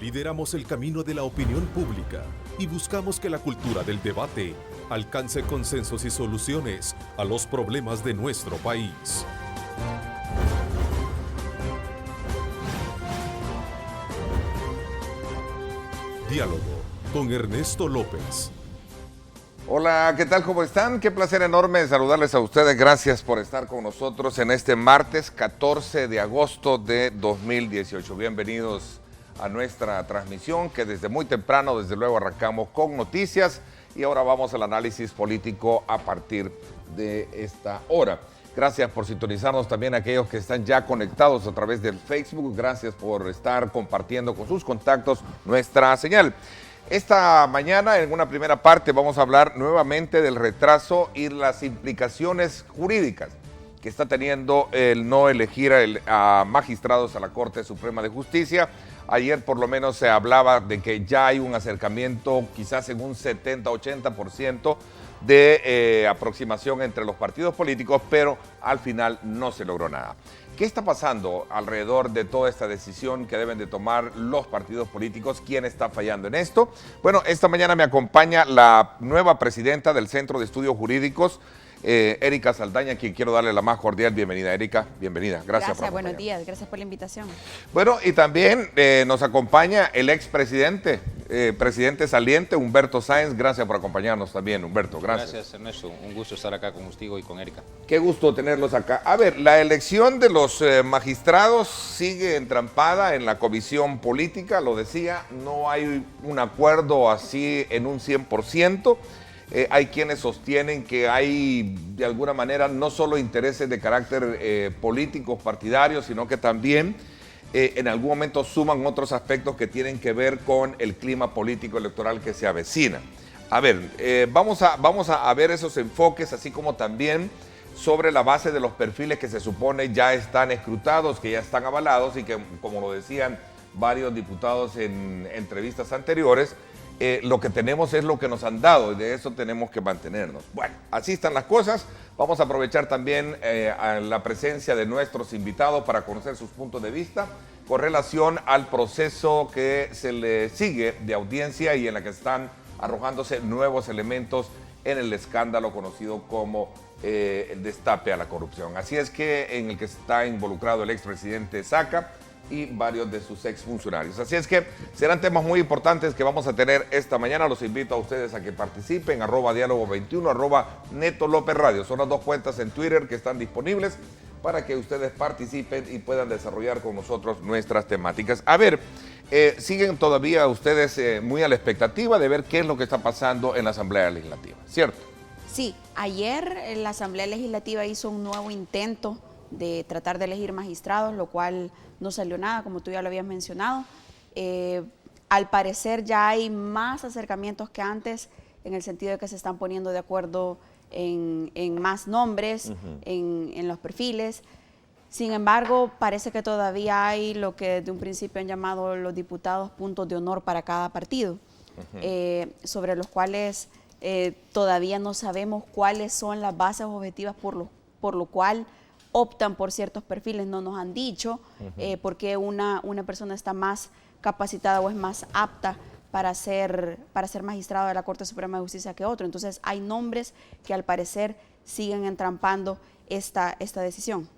Lideramos el camino de la opinión pública y buscamos que la cultura del debate alcance consensos y soluciones a los problemas de nuestro país. Diálogo con Ernesto López. Hola, ¿qué tal? ¿Cómo están? Qué placer enorme saludarles a ustedes. Gracias por estar con nosotros en este martes 14 de agosto de 2018. Bienvenidos a nuestra transmisión que desde muy temprano, desde luego, arrancamos con noticias y ahora vamos al análisis político a partir de esta hora. Gracias por sintonizarnos también a aquellos que están ya conectados a través del Facebook. Gracias por estar compartiendo con sus contactos nuestra señal. Esta mañana, en una primera parte, vamos a hablar nuevamente del retraso y las implicaciones jurídicas que está teniendo el no elegir a magistrados a la Corte Suprema de Justicia. Ayer por lo menos se hablaba de que ya hay un acercamiento, quizás en un 70-80% de aproximación entre los partidos políticos, pero al final no se logró nada. ¿Qué está pasando alrededor de toda esta decisión que deben de tomar los partidos políticos? ¿Quién está fallando en esto? Bueno, esta mañana me acompaña la nueva presidenta del Centro de Estudios Jurídicos, Erika Saldaña, a quien quiero darle la más cordial bienvenida. Erika, bienvenida. Gracias por buenos días, gracias por la invitación. Bueno, y también nos acompaña el expresidente, presidente saliente, Humberto Sáenz. Gracias por acompañarnos también, Humberto. Gracias. Gracias, Ernesto. Un gusto estar acá con usted y con Erika. Qué gusto tenerlos acá. A ver, la elección de los magistrados sigue entrampada en la comisión política, lo decía, no hay un acuerdo así en un 100%. Hay quienes sostienen que hay, de alguna manera, no solo intereses de carácter político, partidario, sino que también en algún momento suman otros aspectos que tienen que ver con el clima político electoral que se avecina. A ver, vamos a ver esos enfoques, así como también sobre la base de los perfiles que se supone ya están escrutados, que ya están avalados y que, como lo decían varios diputados en entrevistas anteriores, lo que tenemos es lo que nos han dado y de eso tenemos que mantenernos. Bueno, así están las cosas. Vamos a aprovechar también a la presencia de nuestros invitados para conocer sus puntos de vista con relación al proceso que se le sigue de audiencia y en la que están arrojándose nuevos elementos en el escándalo conocido como el destape a la corrupción. Así es que en el que está involucrado el expresidente Saca y varios de sus exfuncionarios. Así es que serán temas muy importantes que vamos a tener esta mañana. Los invito a ustedes a que participen, @diálogo21, @Neto López Radio. Son las dos cuentas en Twitter que están disponibles para que ustedes participen y puedan desarrollar con nosotros nuestras temáticas. A ver, siguen todavía ustedes muy a la expectativa de ver qué es lo que está pasando en la Asamblea Legislativa, ¿cierto? Sí, ayer la Asamblea Legislativa hizo un nuevo intento de tratar de elegir magistrados, lo cual no salió nada, como tú ya lo habías mencionado. Al parecer ya hay más acercamientos que antes, en el sentido de que se están poniendo de acuerdo en más nombres, en los perfiles. Sin embargo, parece que todavía hay lo que desde un principio han llamado los diputados puntos de honor para cada partido, sobre los cuales todavía no sabemos cuáles son las bases objetivas por lo cual optan por ciertos perfiles. No nos han dicho por qué una persona está más capacitada o es más apta para ser magistrado de la Corte Suprema de Justicia que otro. Entonces hay nombres que al parecer siguen entrampando esta decisión.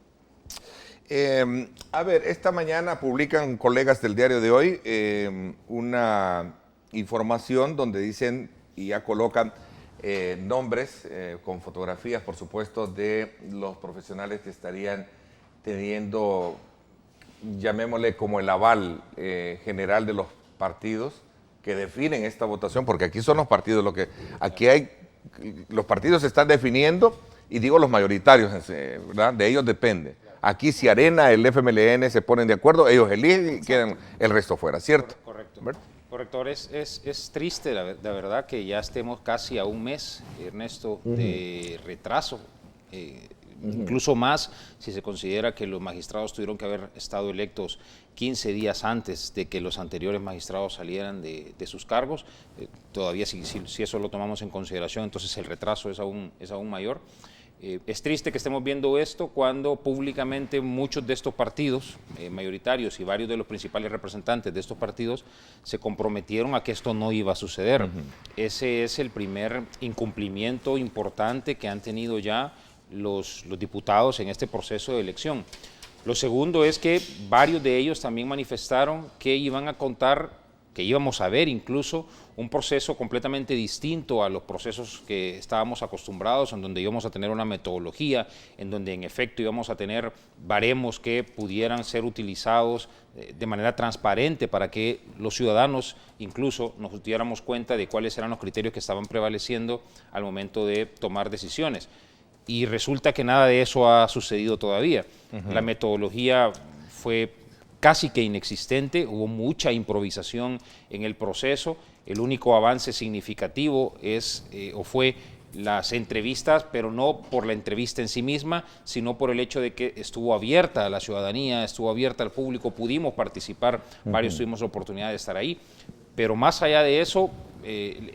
A ver, esta mañana publican colegas del diario de hoy una información donde dicen y ya colocan nombres con fotografías, por supuesto, de los profesionales que estarían teniendo, llamémosle como el aval general de los partidos que definen esta votación, porque aquí son los partidos, los partidos se están definiendo, y digo los mayoritarios, ¿verdad? De ellos depende. Aquí si Arena, el FMLN se ponen de acuerdo, ellos eligen y quedan el resto fuera, ¿cierto? Correcto. Corrector, es triste la verdad que ya estemos casi a un mes, Ernesto, de retraso, incluso más si se considera que los magistrados tuvieron que haber estado electos 15 días antes de que los anteriores magistrados salieran de sus cargos. Todavía si eso lo tomamos en consideración, entonces el retraso es aún mayor. Es triste que estemos viendo esto cuando públicamente muchos de estos partidos mayoritarios y varios de los principales representantes de estos partidos se comprometieron a que esto no iba a suceder. Ese es el primer incumplimiento importante que han tenido ya los diputados en este proceso de elección. Lo segundo es que varios de ellos también manifestaron que iban a contar, que íbamos a ver incluso un proceso completamente distinto a los procesos que estábamos acostumbrados, en donde íbamos a tener una metodología, en donde en efecto íbamos a tener baremos que pudieran ser utilizados de manera transparente para que los ciudadanos incluso nos diéramos cuenta de cuáles eran los criterios que estaban prevaleciendo al momento de tomar decisiones. Y resulta que nada de eso ha sucedido todavía. La metodología fue casi que inexistente, hubo mucha improvisación en el proceso. El único avance significativo fue las entrevistas, pero no por la entrevista en sí misma, sino por el hecho de que estuvo abierta a la ciudadanía, estuvo abierta al público, pudimos participar, varios tuvimos la oportunidad de estar ahí. Pero más allá de eso,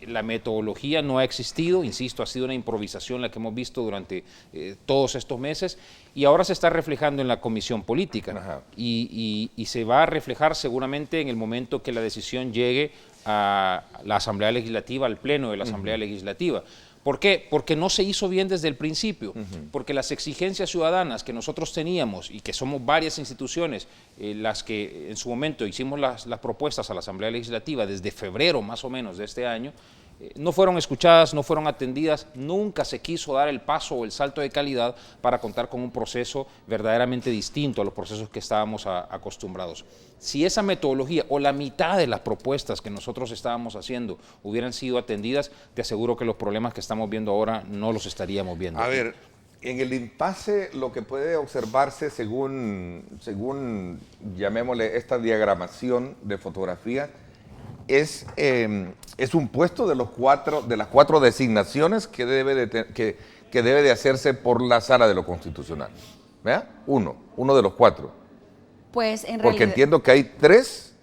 la metodología no ha existido, insisto, ha sido una improvisación la que hemos visto durante todos estos meses y ahora se está reflejando en la comisión política y se va a reflejar seguramente en el momento que la decisión llegue a la Asamblea Legislativa, al Pleno de la Asamblea Legislativa. ¿Por qué? Porque no se hizo bien desde el principio, porque las exigencias ciudadanas que nosotros teníamos y que somos varias instituciones las que en su momento hicimos las propuestas a la Asamblea Legislativa desde febrero más o menos de este año, no fueron escuchadas, no fueron atendidas, nunca se quiso dar el paso o el salto de calidad para contar con un proceso verdaderamente distinto a los procesos que estábamos acostumbrados. Si esa metodología o la mitad de las propuestas que nosotros estábamos haciendo hubieran sido atendidas, te aseguro que los problemas que estamos viendo ahora no los estaríamos viendo. A ver, en el impasse lo que puede observarse según llamémosle esta diagramación de fotografía, es un puesto de las cuatro designaciones que debe de hacerse por la Sala de lo Constitucional. ¿Vea? Uno de los cuatro. Pues en Porque realidad, entiendo que hay 3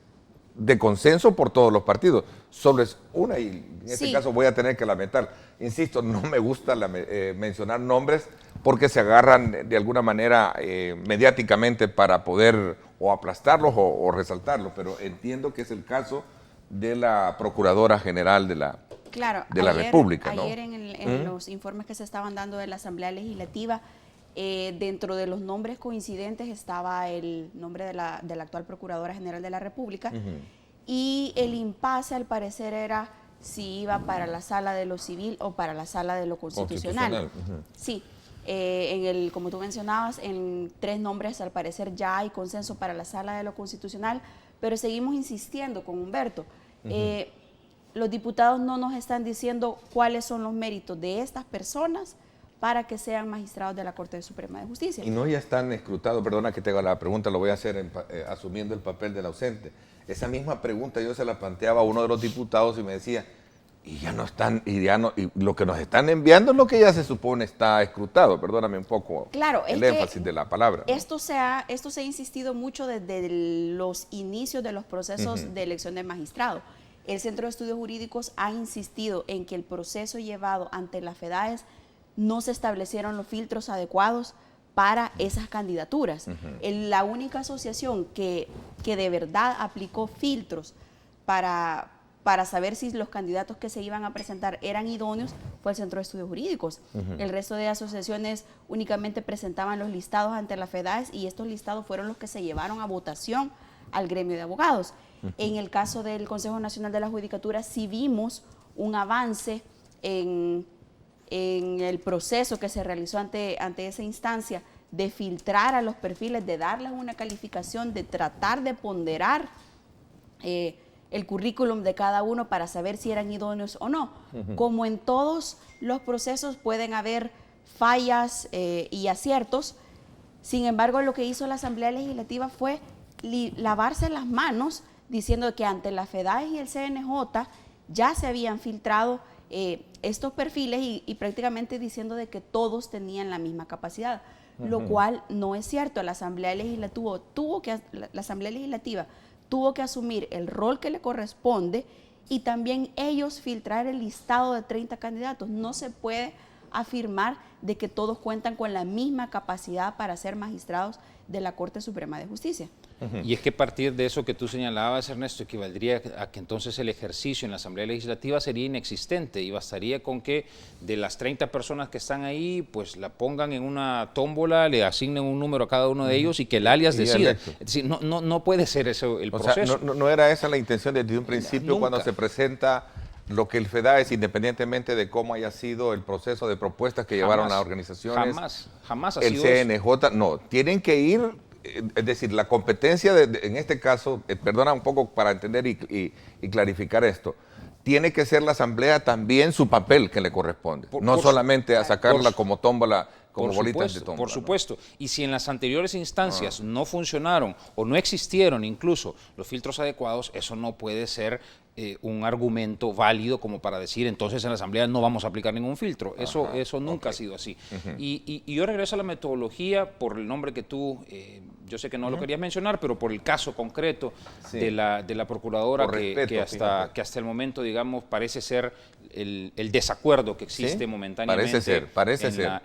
de consenso por todos los partidos. Solo es una y en este caso voy a tener que lamentar. Insisto, no me gusta mencionar nombres porque se agarran de alguna manera mediáticamente para poder o aplastarlos o resaltarlos, pero entiendo que es el caso de la Procuradora General de la República, ¿no? Ayer en los informes que se estaban dando de la Asamblea Legislativa, dentro de los nombres coincidentes estaba el nombre de la actual Procuradora General de la República, y el impasse al parecer era si iba para la Sala de lo Civil o para la Sala de lo Constitucional. Sí, como tú mencionabas, en 3 nombres al parecer ya hay consenso para la Sala de lo Constitucional, pero seguimos insistiendo con Humberto. Los diputados no nos están diciendo cuáles son los méritos de estas personas para que sean magistrados de la Corte Suprema de Justicia. Y no ya están escrutados, perdona que te haga la pregunta, lo voy a hacer asumiendo el papel del ausente. Esa misma pregunta yo se la planteaba a uno de los diputados y me decía, y lo que nos están enviando es lo que ya se supone está escrutado, perdóname un poco el énfasis de la palabra, ¿no? Esto se ha insistido mucho desde los inicios de los procesos de elección de magistrado. El Centro de Estudios Jurídicos ha insistido en que el proceso llevado ante la FEDAES no se establecieron los filtros adecuados para esas candidaturas. La única asociación que de verdad aplicó filtros para saber si los candidatos que se iban a presentar eran idóneos fue el Centro de Estudios Jurídicos. El resto de asociaciones únicamente presentaban los listados ante la FEDAES y estos listados fueron los que se llevaron a votación al gremio de abogados. En el caso del Consejo Nacional de la Judicatura sí vimos un avance en el proceso que se realizó ante esa instancia de filtrar a los perfiles, de darles una calificación, de tratar de ponderar el currículum de cada uno para saber si eran idóneos o no. Como en todos los procesos pueden haber fallas y aciertos, sin embargo lo que hizo la Asamblea Legislativa fue lavarse las manos diciendo que ante la FEDAES y el CNJ ya se habían filtrado estos perfiles y prácticamente diciendo de que todos tenían la misma capacidad, lo cual no es cierto. La Asamblea Legislativa tuvo que asumir el rol que le corresponde y también ellos filtrar el listado de 30 candidatos. No se puede afirmar de que todos cuentan con la misma capacidad para ser magistrados de la Corte Suprema de Justicia. Y es que a partir de eso que tú señalabas, Ernesto, equivaldría a que entonces el ejercicio en la Asamblea Legislativa sería inexistente y bastaría con que de las 30 personas que están ahí, pues la pongan en una tómbola, le asignen un número a cada uno de ellos y que el alias decida. Es decir, no puede ser eso el proceso. Sea, no era esa la intención desde un principio cuando se presenta lo que el FEDAES, independientemente de cómo haya sido el proceso de propuestas que llevaron las organizaciones, jamás ha el sido CNJ, eso. No, tienen que ir, es decir, la competencia, en este caso, perdona un poco para entender y clarificar esto, tiene que ser la Asamblea también su papel que le corresponde, no solamente a sacarla como tómbola, como bolitas de tómbola. Por supuesto, y si en las anteriores instancias no funcionaron o no existieron incluso los filtros adecuados, eso no puede ser un argumento válido como para decir entonces en la Asamblea no vamos a aplicar ningún filtro. Eso nunca ha sido así. Y yo regreso a la metodología por el nombre que tú, yo sé que no lo querías mencionar, pero por el caso concreto de la procuradora que hasta el momento, digamos, parece ser el desacuerdo que existe momentáneamente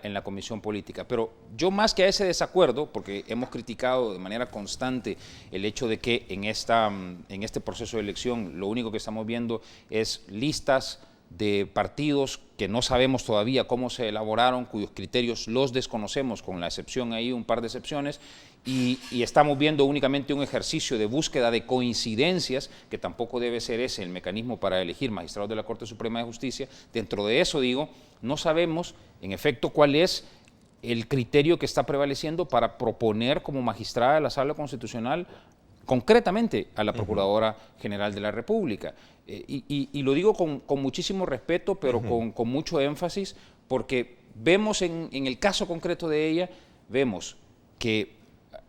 en la Comisión Política. Pero yo más que a ese desacuerdo, porque hemos criticado de manera constante el hecho de que en este proceso de elección lo único que estamos viendo es listas de partidos que no sabemos todavía cómo se elaboraron, cuyos criterios los desconocemos, con la excepción ahí, un par de excepciones, y estamos viendo únicamente un ejercicio de búsqueda de coincidencias, que tampoco debe ser ese el mecanismo para elegir magistrados de la Corte Suprema de Justicia. Dentro de eso, digo, no sabemos, en efecto, cuál es el criterio que está prevaleciendo para proponer como magistrada de la Sala Constitucional concretamente a la Procuradora General de la República. Y lo digo con muchísimo respeto, pero con mucho énfasis, porque vemos en el caso concreto de ella, vemos que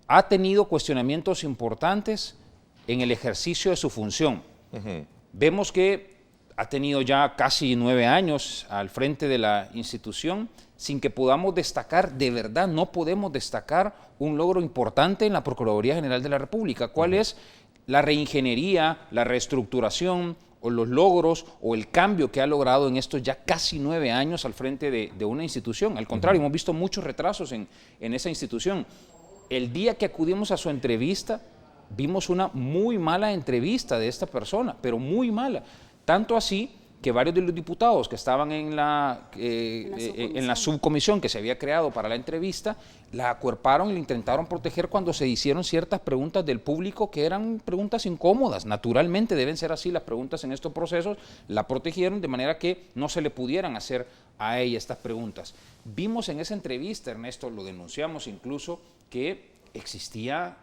ha tenido cuestionamientos importantes en el ejercicio de su función. Vemos que ha tenido ya casi 9 años al frente de la institución sin que podamos destacar, de verdad no podemos destacar un logro importante en la Procuraduría General de la República. ¿Cuál es la reingeniería, la reestructuración o los logros o el cambio que ha logrado en estos ya casi 9 años al frente de una institución? Al contrario, hemos visto muchos retrasos en esa institución. El día que acudimos a su entrevista, vimos una muy mala entrevista de esta persona, pero muy mala. Tanto así que varios de los diputados que estaban en la subcomisión que se había creado para la entrevista, la acuerparon y la intentaron proteger cuando se hicieron ciertas preguntas del público que eran preguntas incómodas. Naturalmente deben ser así las preguntas en estos procesos, la protegieron de manera que no se le pudieran hacer a ella estas preguntas. Vimos en esa entrevista, Ernesto, lo denunciamos incluso, que existía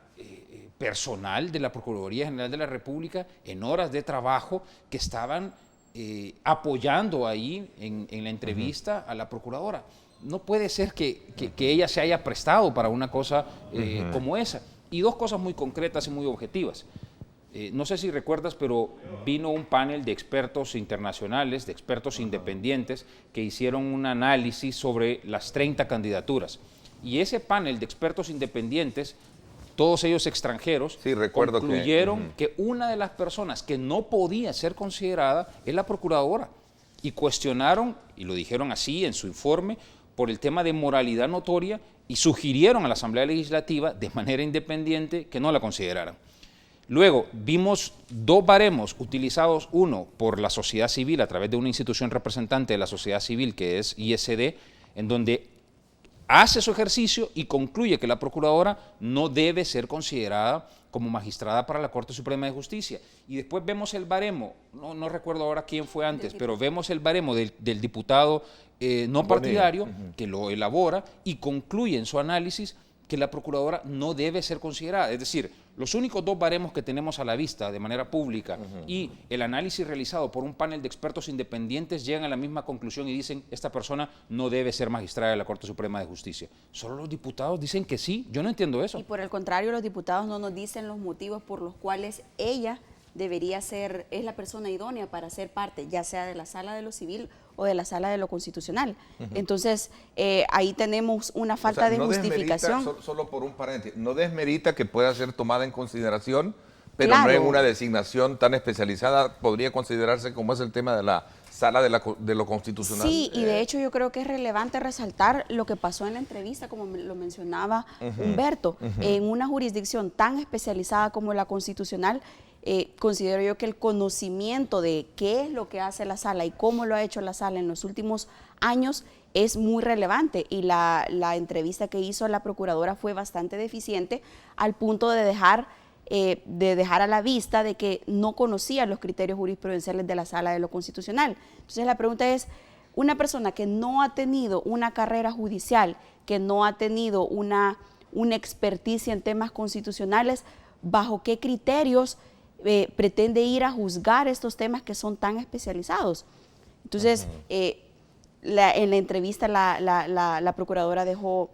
personal de la Procuraduría General de la República en horas de trabajo que estaban apoyando ahí en la entrevista a la procuradora. No puede ser que ella se haya prestado para una cosa como esa. Y dos cosas muy concretas y muy objetivas. No sé si recuerdas, pero vino un panel de expertos internacionales, de expertos independientes, que hicieron un análisis sobre las 30 candidaturas. Y ese panel de expertos independientes, todos ellos extranjeros, concluyeron que una de las personas que no podía ser considerada es la procuradora. Y cuestionaron, y lo dijeron así en su informe, por el tema de moralidad notoria, y sugirieron a la Asamblea Legislativa, de manera independiente, que no la consideraran. Luego vimos dos baremos utilizados, uno por la sociedad civil a través de una institución representante de la sociedad civil que es ISD, en donde hace su ejercicio y concluye que la procuradora no debe ser considerada como magistrada para la Corte Suprema de Justicia. Y después vemos el baremo, no recuerdo ahora quién fue antes, pero vemos el baremo del diputado no partidario que lo elabora y concluye en su análisis que la procuradora no debe ser considerada. Es decir, los únicos dos baremos que tenemos a la vista de manera pública y el análisis realizado por un panel de expertos independientes llegan a la misma conclusión y dicen esta persona no debe ser magistrada de la Corte Suprema de Justicia. Solo los diputados dicen que sí. Yo no entiendo eso. Y por el contrario, los diputados no nos dicen los motivos por los cuales ella debería ser, es la persona idónea para ser parte, ya sea de la Sala de lo Civil o de la Sala de lo Constitucional. Entonces, ahí tenemos una falta de justificación. Solo por un paréntesis, no desmerita que pueda ser tomada en consideración, Pero claro, no en una designación tan especializada, podría considerarse como es el tema de la sala de lo constitucional. Sí, y de hecho yo creo que es relevante resaltar lo que pasó en la entrevista, como lo mencionaba Humberto. En una jurisdicción tan especializada como la constitucional, considero yo que el conocimiento de qué es lo que hace la sala y cómo lo ha hecho la sala en los últimos años es muy relevante, y la entrevista que hizo la procuradora fue bastante deficiente, al punto de dejar a la vista de que no conocía los criterios jurisprudenciales de la Sala de lo Constitucional. Entonces la pregunta es, una persona que no ha tenido una carrera judicial, que no ha tenido una experticia en temas constitucionales, ¿bajo qué criterios pretende ir a juzgar estos temas que son tan especializados? Entonces, en la entrevista la procuradora dejó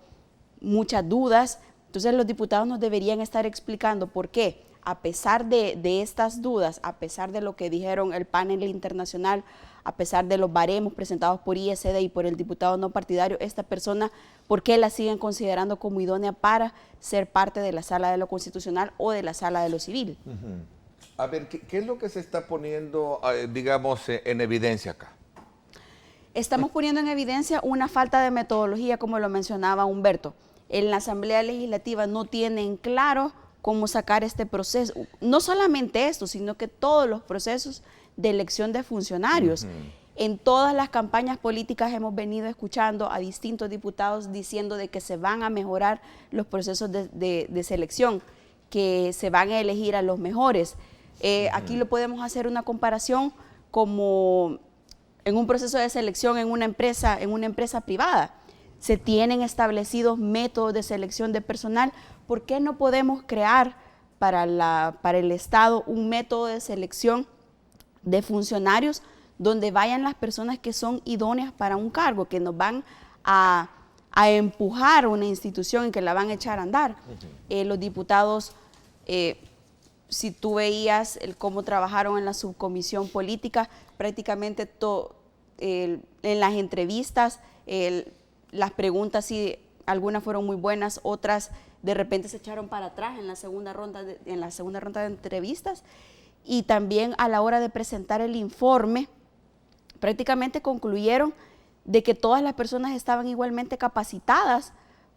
muchas dudas. Entonces los diputados nos deberían estar explicando por qué, a pesar de estas dudas, a pesar de lo que dijeron el panel internacional, a pesar de los baremos presentados por ISD y por el diputado no partidario, esta persona, ¿por qué la siguen considerando como idónea para ser parte de la Sala de lo Constitucional o de la Sala de lo Civil? A ver, ¿qué es lo que se está poniendo, digamos, en evidencia acá? Estamos poniendo en evidencia una falta de metodología, como lo mencionaba Humberto. En la Asamblea Legislativa no tienen claro cómo sacar este proceso. No solamente esto, sino que todos los procesos de elección de funcionarios. En todas las campañas políticas hemos venido escuchando a distintos diputados diciendo de que se van a mejorar los procesos de selección, que se van a elegir a los mejores. Aquí lo podemos hacer una comparación como en un proceso de selección en una empresa privada. Se tienen establecidos métodos de selección de personal. ¿Por qué no podemos crear para el Estado un método de selección de funcionarios donde vayan las personas que son idóneas para un cargo, que nos van a empujar una institución y que la van a echar a andar? Los diputados, si tú veías cómo trabajaron en la subcomisión política, prácticamente en las entrevistas, las preguntas, sí, algunas fueron muy buenas, otras de repente se echaron para atrás en la segunda ronda de entrevistas, y también a la hora de presentar el informe prácticamente concluyeron de que todas las personas estaban igualmente capacitadas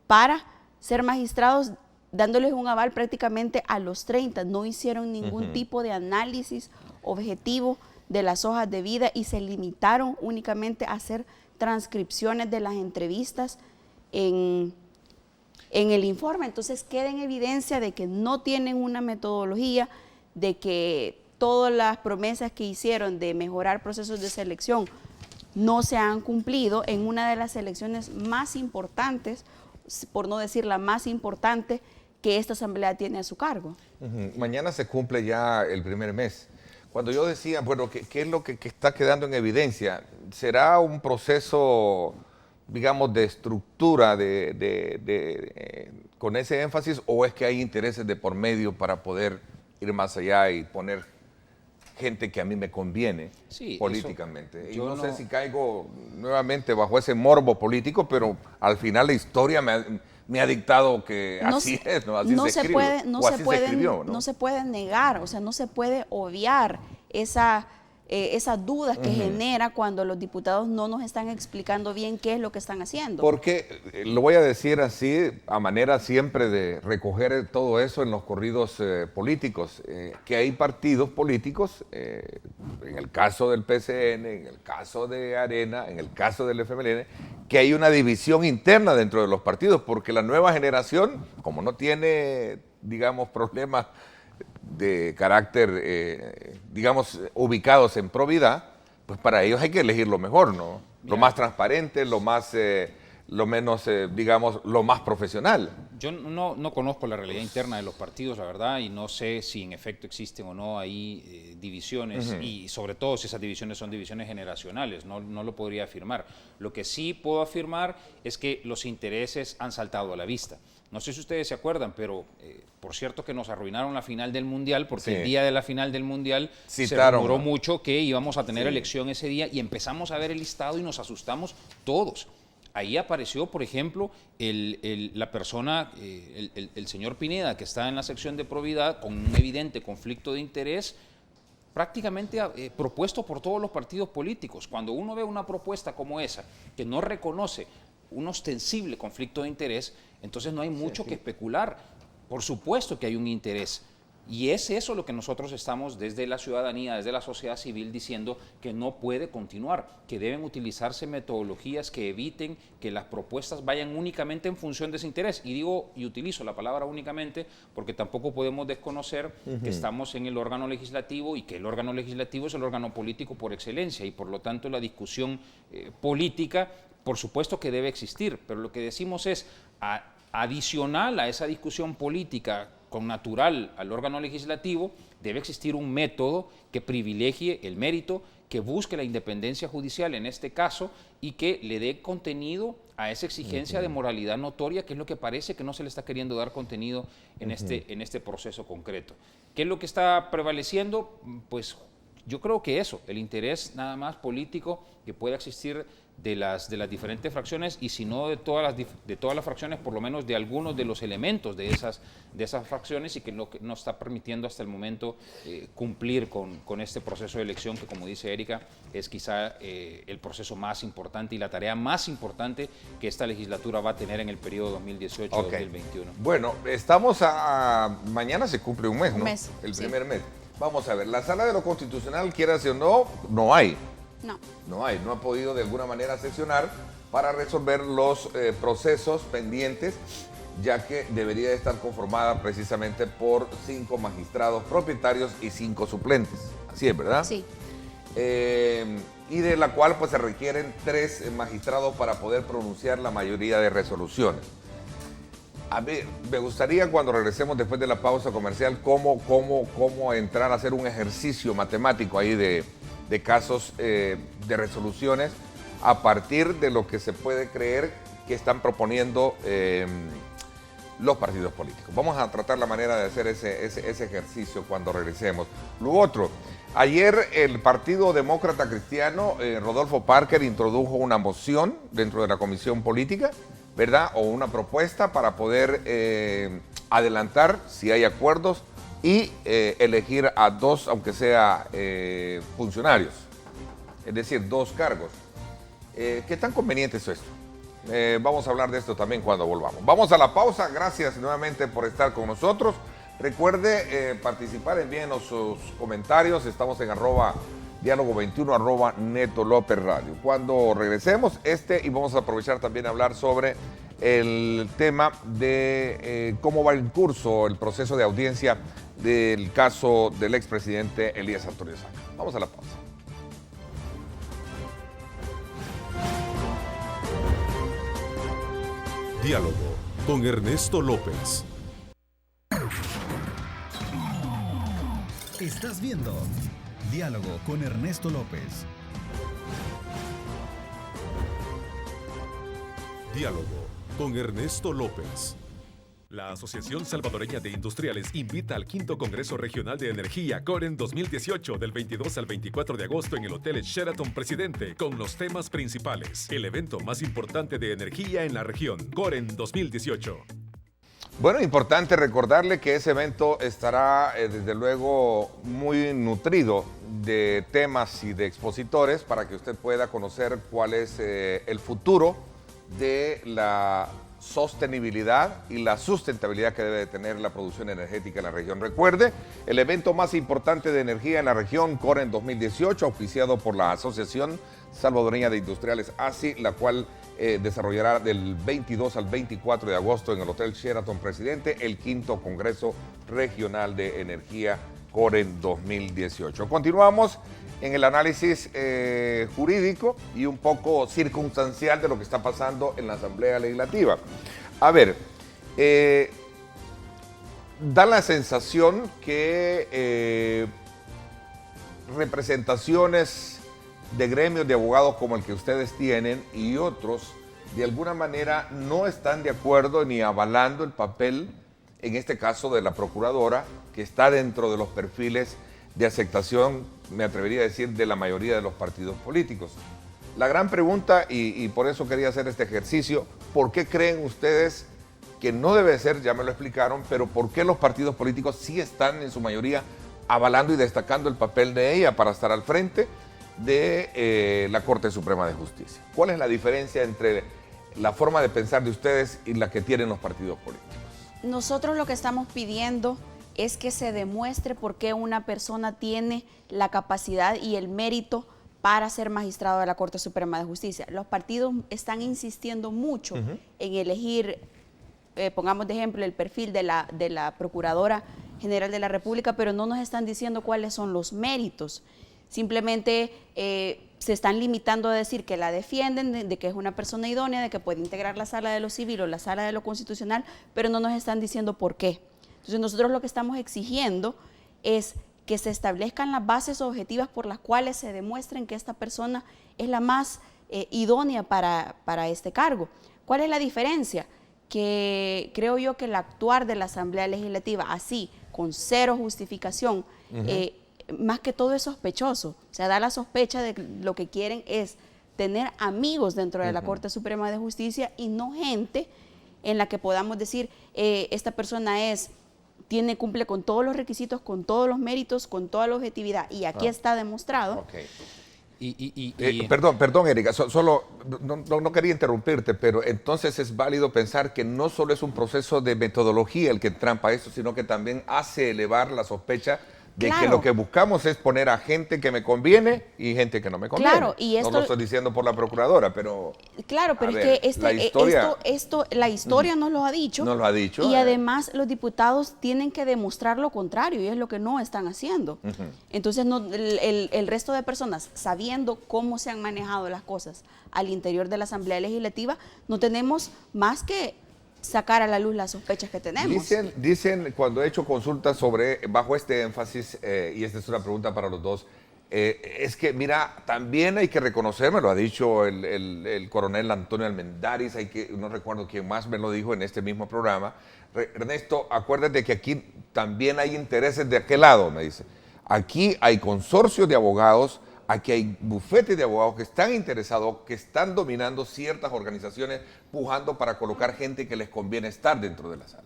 para ser magistrados, dándoles un aval prácticamente a los 30. No hicieron ningún tipo de análisis objetivo de las hojas de vida y se limitaron únicamente a hacer transcripciones de las entrevistas en el informe. Entonces queda en evidencia de que no tienen una metodología, de que todas las promesas que hicieron de mejorar procesos de selección no se han cumplido en una de las elecciones más importantes, por no decir la más importante, que esta Asamblea tiene a su cargo. Mañana se cumple ya el primer mes. Cuando yo decía, bueno, ¿qué es lo que está quedando en evidencia? ¿Será un proceso, digamos, de estructura con ese énfasis, o es que hay intereses de por medio para poder ir más allá y poner gente que a mí me conviene políticamente? Y no sé si caigo nuevamente bajo ese morbo político, pero al final la historia me ha dictado que así es, ¿no? Así se escribe, no se puede negar, o sea, no se puede obviar esas dudas que genera cuando los diputados no nos están explicando bien qué es lo que están haciendo. Porque, lo voy a decir así, a manera siempre de recoger todo eso en los corridos políticos, que hay partidos políticos, en el caso del PCN, en el caso de Arena, en el caso del FMLN, que hay una división interna dentro de los partidos, porque la nueva generación, como no tiene, digamos, problemas de carácter, digamos, ubicados en probidad, pues para ellos hay que elegir lo mejor, ¿no? Lo más transparente, lo menos, digamos, lo más profesional. Yo no conozco la realidad interna de los partidos, la verdad, y no sé si en efecto existen o no ahí divisiones, y sobre todo si esas divisiones son divisiones generacionales, no lo podría afirmar. Lo que sí puedo afirmar es que los intereses han saltado a la vista. No sé si ustedes se acuerdan, pero por cierto que nos arruinaron la final del Mundial, porque el día de la final del Mundial se rumoró mucho que íbamos a tener elección ese día, y empezamos a ver el listado y nos asustamos todos. Ahí apareció, por ejemplo, la persona, el señor Pineda, que está en la sección de probidad, con un evidente conflicto de interés, prácticamente propuesto por todos los partidos políticos. Cuando uno ve una propuesta como esa, que no reconoce un ostensible conflicto de interés, entonces no hay mucho que especular. Por supuesto que hay un interés. Y es eso lo que nosotros estamos desde la ciudadanía, desde la sociedad civil, diciendo que no puede continuar, que deben utilizarse metodologías que eviten que las propuestas vayan únicamente en función de ese interés. Y digo, y utilizo la palabra únicamente, porque tampoco podemos desconocer que estamos en el órgano legislativo y que el órgano legislativo es el órgano político por excelencia y por lo tanto la discusión política, por supuesto que debe existir, pero lo que decimos es, adicional a esa discusión política con natural al órgano legislativo, debe existir un método que privilegie el mérito, que busque la independencia judicial en este caso y que le dé contenido a esa exigencia de moralidad notoria, que es lo que parece que no se le está queriendo dar contenido en este proceso concreto. ¿Qué es lo que está prevaleciendo? Pues yo creo que eso, el interés nada más político que pueda existir de las diferentes fracciones, y si no de todas las fracciones, por lo menos de algunos de los elementos de esas fracciones, y que no está permitiendo hasta el momento cumplir con este proceso de elección que, como dice Erika, es quizá el proceso más importante y la tarea más importante que esta legislatura va a tener en el periodo 2018-2021. Bueno, mañana se cumple un mes, ¿no? El primer mes. Vamos a ver, la Sala de lo Constitucional, quieras o no, no hay. No ha podido de alguna manera sesionar para resolver los procesos pendientes, ya que debería estar conformada precisamente por 5 magistrados propietarios y 5 suplentes. Así es, ¿verdad? Sí. Y de la cual pues se requieren 3 magistrados para poder pronunciar la mayoría de resoluciones. A ver, me gustaría cuando regresemos después de la pausa comercial cómo entrar a hacer un ejercicio matemático ahí de casos de resoluciones a partir de lo que se puede creer que están proponiendo los partidos políticos. Vamos a tratar la manera de hacer ese ejercicio cuando regresemos. Lo otro, ayer el Partido Demócrata Cristiano, Rodolfo Parker, introdujo una moción dentro de la Comisión Política, ¿verdad? O una propuesta para poder adelantar, si hay acuerdos, y elegir a 2, aunque sea funcionarios, es decir, 2 cargos. ¿Qué tan conveniente es esto? Vamos a hablar de esto también cuando volvamos. Vamos a la pausa, gracias nuevamente por estar con nosotros. Recuerde participar, envíenos sus comentarios, estamos en @diálogo21, @Neto López Radio. Cuando regresemos, y vamos a aprovechar también a hablar sobre el tema de cómo va en curso el proceso de audiencia del caso del expresidente Elías Antonio Saca. Vamos a la pausa. Diálogo con Ernesto López. Estás viendo Diálogo con Ernesto López. Diálogo con Ernesto López. La Asociación Salvadoreña de Industriales invita al 5º Congreso Regional de Energía COREN 2018 del 22 al 24 de agosto en el Hotel Sheraton Presidente con los temas principales. El evento más importante de energía en la región, COREN 2018. Bueno, importante recordarle que ese evento estará desde luego muy nutrido de temas y de expositores para que usted pueda conocer cuál es el futuro de la sostenibilidad y la sustentabilidad que debe de tener la producción energética en la región. Recuerde, el evento más importante de energía en la región, COREN 2018, auspiciado por la Asociación Salvadoreña de Industriales, ASI, la cual desarrollará del 22 al 24 de agosto en el Hotel Sheraton Presidente el 5º Congreso Regional de Energía COREN 2018. Continuamos en el análisis jurídico y un poco circunstancial de lo que está pasando en la Asamblea Legislativa. A ver, da la sensación que representaciones de gremios de abogados como el que ustedes tienen y otros, de alguna manera no están de acuerdo ni avalando el papel, en este caso de la procuradora, que está dentro de los perfiles de aceptación, me atrevería a decir, de la mayoría de los partidos políticos. La gran pregunta, y por eso quería hacer este ejercicio, ¿por qué creen ustedes que no debe ser, ya me lo explicaron, pero por qué los partidos políticos sí están en su mayoría avalando y destacando el papel de ella para estar al frente de la Corte Suprema de Justicia? ¿Cuál es la diferencia entre la forma de pensar de ustedes y la que tienen los partidos políticos? Nosotros lo que estamos pidiendo es que se demuestre por qué una persona tiene la capacidad y el mérito para ser magistrado de la Corte Suprema de Justicia. Los partidos están insistiendo mucho en elegir, pongamos de ejemplo, el perfil de la Procuradora General de la República, pero no nos están diciendo cuáles son los méritos. Simplemente se están limitando a decir que la defienden, de que es una persona idónea, de que puede integrar la sala de lo civil o la sala de lo constitucional, pero no nos están diciendo por qué. Entonces nosotros lo que estamos exigiendo es que se establezcan las bases objetivas por las cuales se demuestren que esta persona es la más idónea para este cargo. ¿Cuál es la diferencia? Que creo yo que el actuar de la Asamblea Legislativa así, con cero justificación, más que todo es sospechoso. O sea, da la sospecha de que lo que quieren es tener amigos dentro de la Corte Suprema de Justicia y no gente en la que podamos decir, esta persona cumple con todos los requisitos, con todos los méritos, con toda la objetividad, y aquí está demostrado. Okay. Perdón, Erika, solo no quería interrumpirte, pero entonces es válido pensar que no solo es un proceso de metodología el que trampa esto, sino que también hace elevar la sospecha de que lo que buscamos es poner a gente que me conviene y gente que no me conviene. Claro, y esto, no lo estoy diciendo por la procuradora, pero... Claro, pero es que la historia nos lo ha dicho. Nos lo ha dicho. Y además los diputados tienen que demostrar lo contrario, y es lo que no están haciendo. Entonces el resto de personas, sabiendo cómo se han manejado las cosas al interior de la Asamblea Legislativa, no tenemos más que sacar a la luz las sospechas que tenemos. Dicen cuando he hecho consultas bajo este énfasis, y esta es una pregunta para los dos, es que, mira, también hay que reconocer, me lo ha dicho el coronel Antonio Almendaris, no recuerdo quién más me lo dijo en este mismo programa, Ernesto, acuérdate que aquí también hay intereses de aquel lado, me dice. Aquí hay consorcios de abogados, aquí hay bufetes de abogados que están interesados, que están dominando ciertas organizaciones, pujando para colocar gente que les conviene estar dentro de la sala.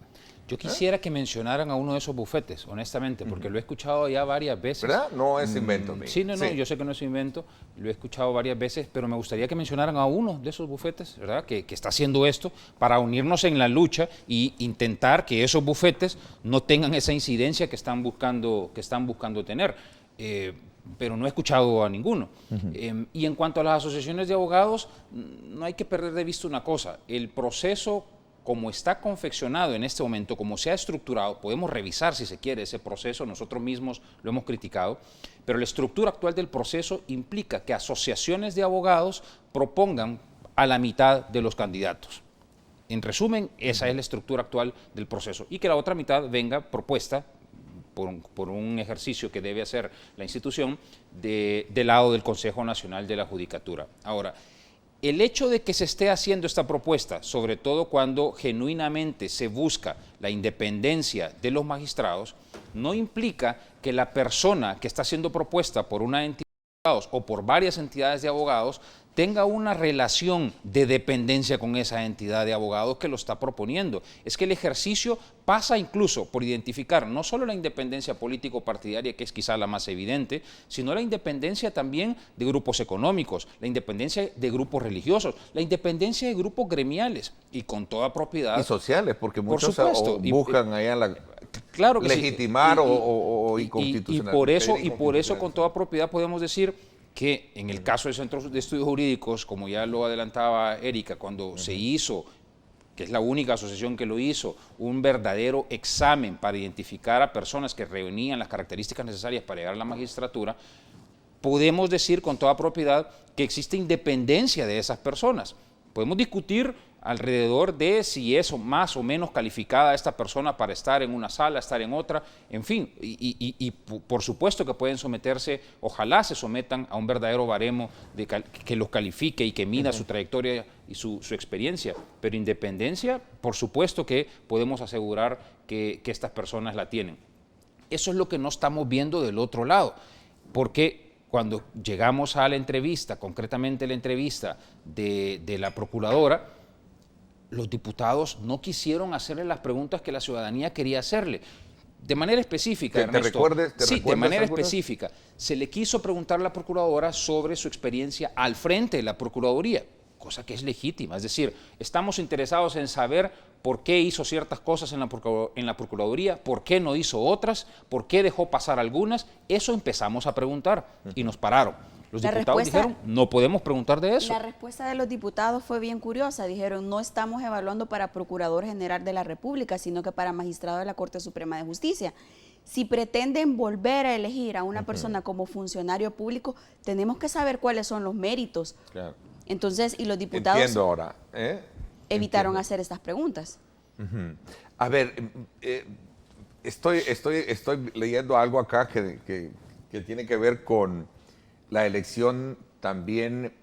Yo quisiera que mencionaran a uno de esos bufetes, honestamente, porque lo he escuchado ya varias veces. ¿Verdad? No es invento mío. Sí, yo sé que no es invento, lo he escuchado varias veces, pero me gustaría que mencionaran a uno de esos bufetes, ¿verdad? Que está haciendo esto para unirnos en la lucha e intentar que esos bufetes no tengan esa incidencia que están buscando tener. Pero no he escuchado a ninguno. Y en cuanto a las asociaciones de abogados, no hay que perder de vista una cosa, el proceso como está confeccionado en este momento, como se ha estructurado, podemos revisar si se quiere ese proceso, nosotros mismos lo hemos criticado, pero la estructura actual del proceso implica que asociaciones de abogados propongan a la mitad de los candidatos. En resumen, esa es la estructura actual del proceso, y que la otra mitad venga propuesta por un ejercicio que debe hacer la institución del lado del Consejo Nacional de la Judicatura. Ahora, el hecho de que se esté haciendo esta propuesta, sobre todo cuando genuinamente se busca la independencia de los magistrados, no implica que la persona que está siendo propuesta por una entidad de abogados o por varias entidades de abogados tenga una relación de dependencia con esa entidad de abogados que lo está proponiendo. Es que el ejercicio pasa incluso por identificar no solo la independencia político-partidaria, que es quizá la más evidente, sino la independencia también de grupos económicos, la independencia de grupos religiosos, la independencia de grupos gremiales, y con toda propiedad. Y sociales, porque muchos buscan allá claro que legitimar o inconstitucionalizar. Y por eso con toda propiedad podemos decir que en el caso del Centro de Estudios Jurídicos, como ya lo adelantaba Erika, cuando se hizo, que es la única asociación que lo hizo, un verdadero examen para identificar a personas que reunían las características necesarias para llegar a la magistratura, podemos decir con toda propiedad que existe independencia de esas personas. Podemos discutir alrededor de si es más o menos calificada esta persona para estar en una sala, estar en otra, en fin, y por supuesto que pueden someterse, ojalá se sometan a un verdadero baremo que los califique y que mida su trayectoria y su experiencia, pero independencia, por supuesto que podemos asegurar que estas personas la tienen. Eso es lo que no estamos viendo del otro lado, porque cuando llegamos a la entrevista, concretamente la entrevista de la procuradora, los diputados no quisieron hacerle las preguntas que la ciudadanía quería hacerle. De manera específica, Ernesto. Sí, de manera específica. Se le quiso preguntar a la procuradora sobre su experiencia al frente de la Procuraduría, cosa que es legítima. Es decir, estamos interesados en saber por qué hizo ciertas cosas en la Procuraduría, por qué no hizo otras, por qué dejó pasar algunas. Eso empezamos a preguntar y nos pararon. Los diputados dijeron, no podemos preguntar de eso. La respuesta de los diputados fue bien curiosa. Dijeron, no estamos evaluando para Procurador General de la República, sino que para magistrado de la Corte Suprema de Justicia. Si pretenden volver a elegir a una persona como funcionario público, tenemos que saber cuáles son los méritos. Claro. Entonces, y los diputados Entiendo ahora, evitaron hacer estas preguntas. A ver, estoy leyendo algo acá que tiene que ver con la elección también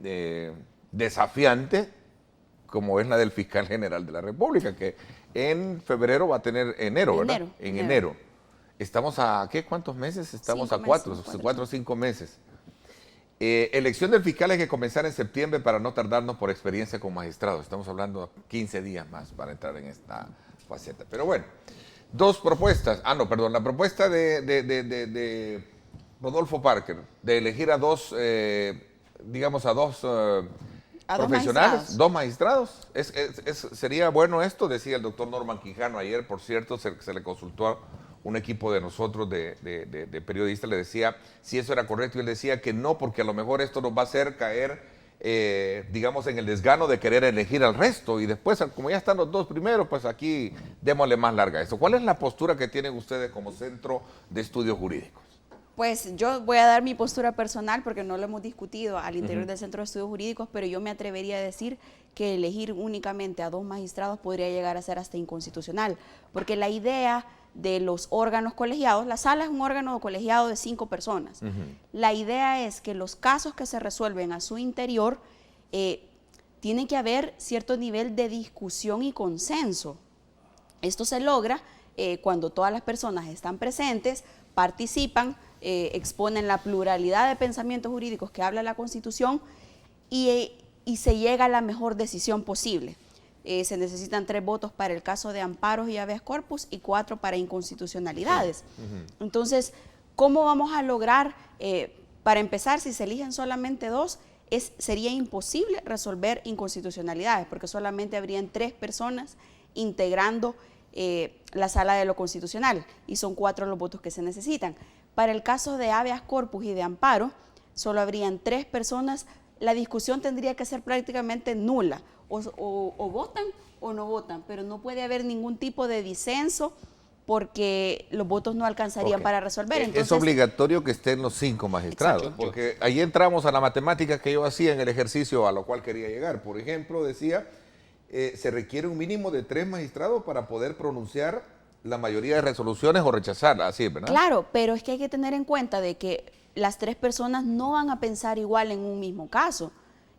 desafiante, como es la del fiscal general de la República, que en febrero va a tener ¿verdad? En enero. Estamos a, ¿qué? ¿Cuántos meses? Estamos a 4 o 5 meses. Elección del fiscal hay que comenzar en septiembre para no tardarnos por experiencia con magistrados. Estamos hablando de 15 días más para entrar en esta faceta. Pero bueno, dos propuestas. La propuesta de Rodolfo Parker, de elegir a dos profesionales, dos magistrados. Sería bueno esto, decía el doctor Norman Quijano ayer, por cierto, se le consultó a un equipo de nosotros de periodistas, le decía si eso era correcto, y él decía que no, porque a lo mejor esto nos va a hacer caer, en el desgano de querer elegir al resto, y después, como ya están los dos primeros, pues aquí démosle más larga a eso. ¿Cuál es la postura que tienen ustedes como Centro de Estudios Jurídicos? Pues yo voy a dar mi postura personal porque no lo hemos discutido al interior del Centro de Estudios Jurídicos, pero yo me atrevería a decir que elegir únicamente a dos magistrados podría llegar a ser hasta inconstitucional, porque la idea de los órganos colegiados, la sala es un órgano colegiado de 5 personas. La idea es que los casos que se resuelven a su interior tiene que haber cierto nivel de discusión y consenso. Esto se logra cuando todas las personas están presentes, participan, exponen la pluralidad de pensamientos jurídicos que habla la Constitución y se llega a la mejor decisión posible. Se necesitan 3 votos para el caso de amparos y habeas corpus y 4 para inconstitucionalidades. Entonces, ¿cómo vamos a lograr, para empezar, si se eligen solamente 2, sería imposible resolver inconstitucionalidades, porque solamente habrían 3 personas integrando la sala de lo constitucional, y son 4 los votos que se necesitan. Para el caso de habeas corpus y de amparo, solo habrían 3 personas. La discusión tendría que ser prácticamente nula, o votan o no votan, pero no puede haber ningún tipo de disenso porque los votos no alcanzarían para resolver. Entonces, es obligatorio que estén los 5 magistrados, exacto, porque ahí entramos a la matemática que yo hacía en el ejercicio a lo cual quería llegar. Por ejemplo, decía, se requiere un mínimo de 3 magistrados para poder pronunciar la mayoría de resoluciones o rechazarlas, así, ¿verdad? Claro, pero es que hay que tener en cuenta de que las 3 personas no van a pensar igual en un mismo caso.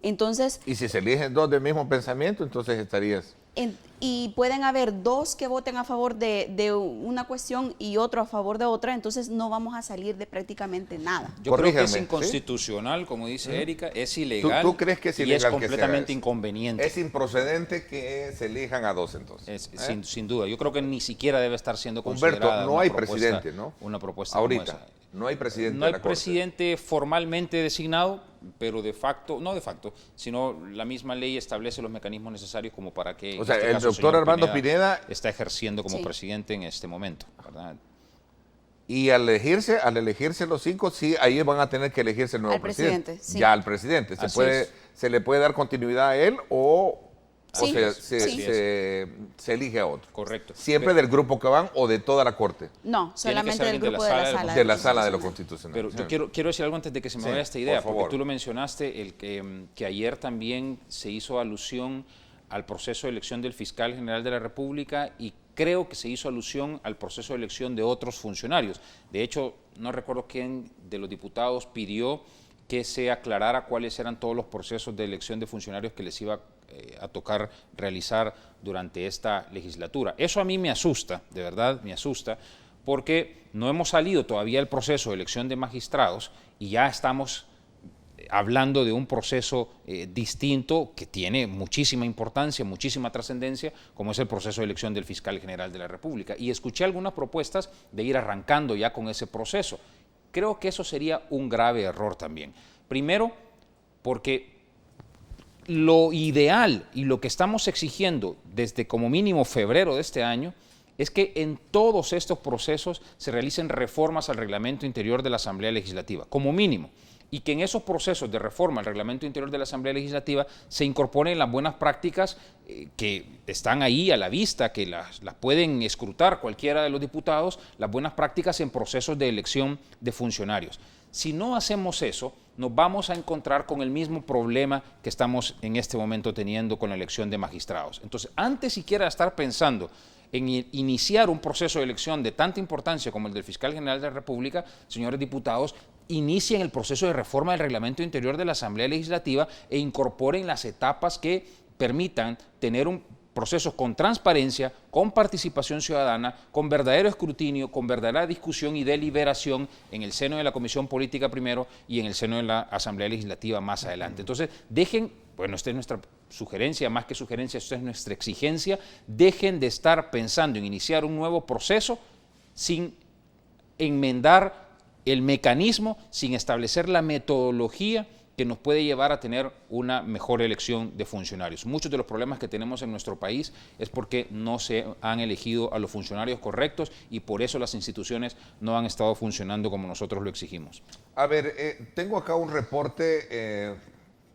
Entonces, y si se eligen 2 del mismo pensamiento, entonces estarías... y pueden haber 2 que voten a favor de una cuestión y otro a favor de otra, entonces no vamos a salir de prácticamente nada. Yo creo que es inconstitucional, ¿sí? Como dice Erika, es ilegal. ¿Tú crees que es ilegal? Y es completamente inconveniente. Es improcedente que se elijan a 2 entonces. Sin duda. Yo creo que ni siquiera debe estar siendo considerada. Humberto, no hay presidente, ¿no? Una propuesta ahorita como esa. No hay presidente. No hay presidente formalmente designado, pero de facto, no de facto, sino la misma ley establece los mecanismos necesarios como para que... O sea, el doctor Armando Pineda está ejerciendo como presidente en este momento, ¿verdad? Y al elegirse los 5, sí, ahí van a tener que elegirse el nuevo presidente. Sí. Ya al presidente. ¿Se le puede dar continuidad a él o se elige a otro? Correcto. ¿Siempre del grupo que van o de toda la Corte? No, solamente del grupo de la sala. De la sala de lo constitucional. Pero yo quiero decir algo antes de que se me vaya esta idea, porque tú lo mencionaste, que ayer también se hizo alusión al proceso de elección del fiscal general de la República, y creo que se hizo alusión al proceso de elección de otros funcionarios. De hecho, no recuerdo quién de los diputados pidió que se aclarara cuáles eran todos los procesos de elección de funcionarios que les iba a tocar realizar durante esta legislatura. Eso a mí me asusta, de verdad me asusta, porque no hemos salido todavía del proceso de elección de magistrados y ya estamos hablando de un proceso distinto que tiene muchísima importancia, muchísima trascendencia, como es el proceso de elección del fiscal general de la República. Y escuché algunas propuestas de ir arrancando ya con ese proceso. Creo que eso sería un grave error también. Primero, porque lo ideal y lo que estamos exigiendo desde como mínimo febrero de este año es que en todos estos procesos se realicen reformas al reglamento interior de la Asamblea Legislativa, como mínimo, y que en esos procesos de reforma al reglamento interior de la Asamblea Legislativa se incorporen las buenas prácticas que están ahí a la vista, que las pueden escrutar cualquiera de los diputados, las buenas prácticas en procesos de elección de funcionarios. Si no hacemos eso, nos vamos a encontrar con el mismo problema que estamos en este momento teniendo con la elección de magistrados. Entonces, antes siquiera de estar pensando en iniciar un proceso de elección de tanta importancia como el del fiscal general de la República, señores diputados, inicien el proceso de reforma del reglamento interior de la Asamblea Legislativa e incorporen las etapas que permitan tener un proceso con transparencia, con participación ciudadana, con verdadero escrutinio, con verdadera discusión y deliberación en el seno de la Comisión Política primero y en el seno de la Asamblea Legislativa más adelante. Entonces, bueno, esta es nuestra sugerencia, más que sugerencia, esta es nuestra exigencia, dejen de estar pensando en iniciar un nuevo proceso sin enmendar el mecanismo, sin establecer la metodología que nos puede llevar a tener una mejor elección de funcionarios. Muchos de los problemas que tenemos en nuestro país es porque no se han elegido a los funcionarios correctos y por eso las instituciones no han estado funcionando como nosotros lo exigimos. A ver, tengo acá un reporte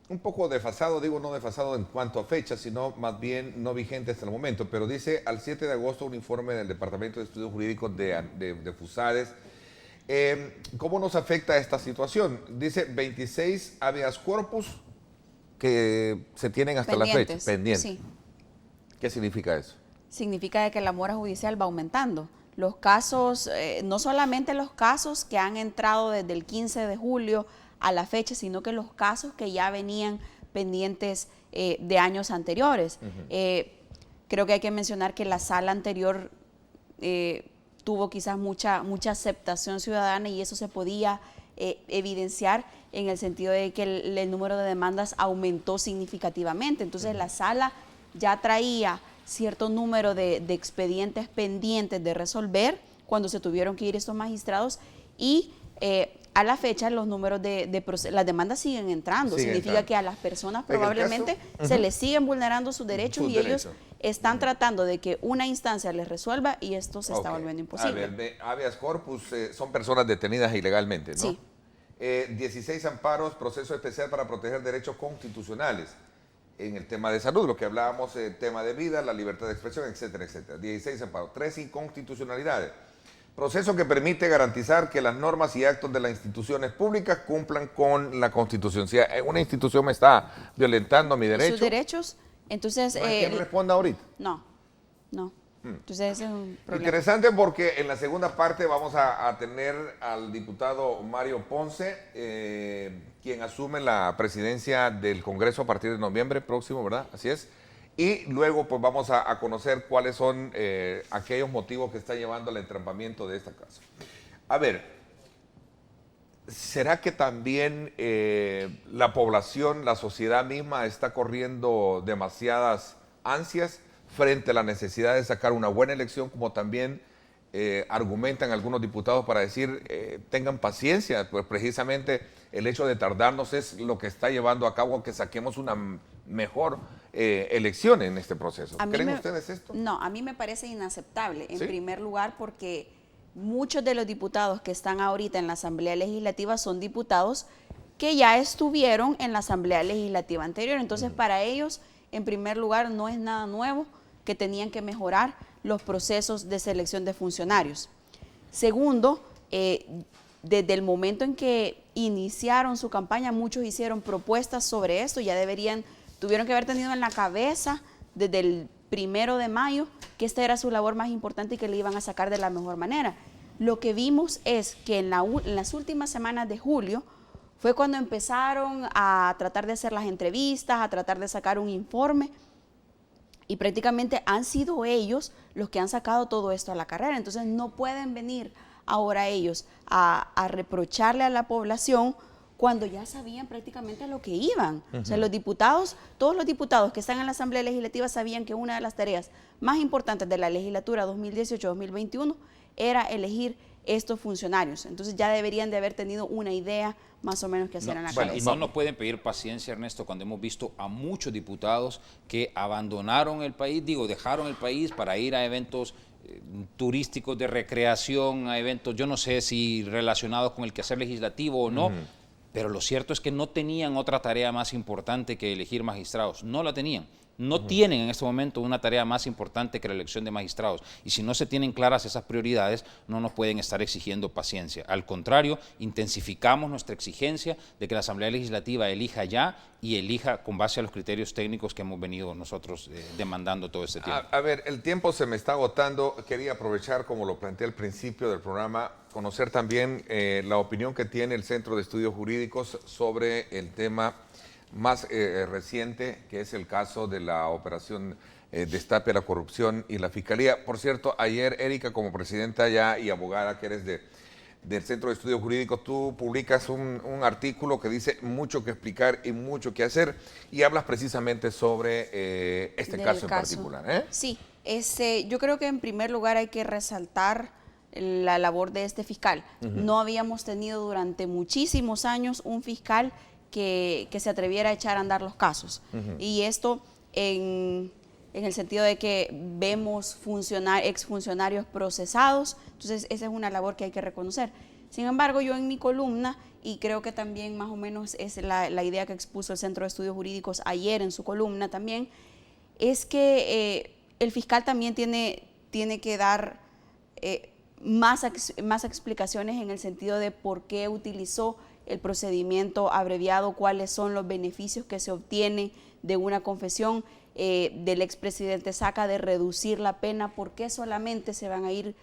un poco desfasado, digo no desfasado en cuanto a fecha, sino más bien no vigente hasta el momento, pero dice al 7 de agosto un informe del Departamento de Estudios Jurídicos de FUSADES. ¿Cómo nos afecta esta situación? Dice 26 habeas corpus que se tienen hasta la fecha. Pendientes. Sí. ¿Qué significa eso? Significa de que la mora judicial va aumentando. Los casos, no solamente los casos que han entrado desde el 15 de julio a la fecha, sino que los casos que ya venían pendientes de años anteriores. Creo que hay que mencionar que la sala anterior tuvo quizás mucha aceptación ciudadana y eso se podía evidenciar en el sentido de que el número de demandas aumentó significativamente. Entonces la sala ya traía cierto número de expedientes pendientes de resolver cuando se tuvieron que ir estos magistrados y a la fecha los números las demandas siguen entrando. Significa que a las personas probablemente se les siguen vulnerando sus derechos y ellos están tratando de que una instancia les resuelva y esto se está volviendo imposible. A ver, habeas corpus son personas detenidas ilegalmente, ¿no? Sí. 16 amparos, proceso especial para proteger derechos constitucionales en el tema de salud, lo que hablábamos, el tema de vida, la libertad de expresión, etcétera, etcétera. 16 amparos, 3 inconstitucionalidades. Proceso que permite garantizar que las normas y actos de las instituciones públicas cumplan con la Constitución. Si una institución me está violentando mi derecho. ¿Sus derechos? Entonces, ¿no hay quien responda ahorita? No. Entonces ese es un problema. Interesante porque en la segunda parte vamos a tener al diputado Mario Ponce, quien asume la presidencia del Congreso a partir de noviembre próximo, ¿verdad? Así es. Y luego pues vamos a conocer cuáles son aquellos motivos que está llevando al entrampamiento de esta casa. A ver, ¿será que también la población, la sociedad misma está corriendo demasiadas ansias frente a la necesidad de sacar una buena elección, como también argumentan algunos diputados para decir tengan paciencia, pues precisamente el hecho de tardarnos es lo que está llevando a cabo que saquemos una mejor elección en este proceso? ¿Creen ustedes esto? No, a mí me parece inaceptable, en primer lugar porque muchos de los diputados que están ahorita en la Asamblea Legislativa son diputados que ya estuvieron en la Asamblea Legislativa anterior, entonces para ellos, en primer lugar, no es nada nuevo que tenían que mejorar los procesos de selección de funcionarios. Segundo, desde el momento en que iniciaron su campaña, muchos hicieron propuestas sobre esto, ya tuvieron que haber tenido en la cabeza desde el 1 de mayo que esta era su labor más importante y que le iban a sacar de la mejor manera. Lo que vimos es que en las últimas semanas de julio fue cuando empezaron a tratar de hacer las entrevistas, a tratar de sacar un informe y prácticamente han sido ellos los que han sacado todo esto a la carrera. Entonces no pueden venir ahora ellos a reprocharle a la población cuando ya sabían prácticamente a lo que iban. O sea, los diputados, todos los diputados que están en la Asamblea Legislativa sabían que una de las tareas más importantes de la legislatura 2018-2021 era elegir estos funcionarios. Entonces ya deberían de haber tenido una idea más o menos que hacer en la cabeza. Y no nos pueden pedir paciencia, Ernesto, cuando hemos visto a muchos diputados que abandonaron el país, dejaron el país para ir a eventos turísticos de recreación, a eventos, yo no sé si relacionados con el quehacer legislativo o no, pero lo cierto es que no tenían otra tarea más importante que elegir magistrados, no la tenían. No tienen en este momento una tarea más importante que la elección de magistrados. Y si no se tienen claras esas prioridades, no nos pueden estar exigiendo paciencia. Al contrario, intensificamos nuestra exigencia de que la Asamblea Legislativa elija ya y elija con base a los criterios técnicos que hemos venido nosotros demandando todo este tiempo. A ver, el tiempo se me está agotando. Quería aprovechar, como lo planteé al principio del programa, conocer también la opinión que tiene el Centro de Estudios Jurídicos sobre el tema más reciente, que es el caso de la operación Destape a la Corrupción y la Fiscalía. Por cierto, ayer, Erika, como presidenta ya y abogada que eres del Centro de Estudios Jurídicos, tú publicas un artículo que dice mucho que explicar y mucho que hacer, y hablas precisamente sobre este caso en particular. Sí, yo creo que en primer lugar hay que resaltar la labor de este fiscal. No habíamos tenido durante muchísimos años un fiscal que se atreviera a echar a andar los casos. Y esto en el sentido de que vemos exfuncionarios procesados, entonces esa es una labor que hay que reconocer. Sin embargo, yo en mi columna, y creo que también más o menos es la idea que expuso el Centro de Estudios Jurídicos ayer en su columna también, es que el fiscal también tiene que dar más explicaciones en el sentido de por qué utilizó el procedimiento abreviado, cuáles son los beneficios que se obtienen de una confesión del expresidente Saca de reducir la pena, por qué solamente se van a ir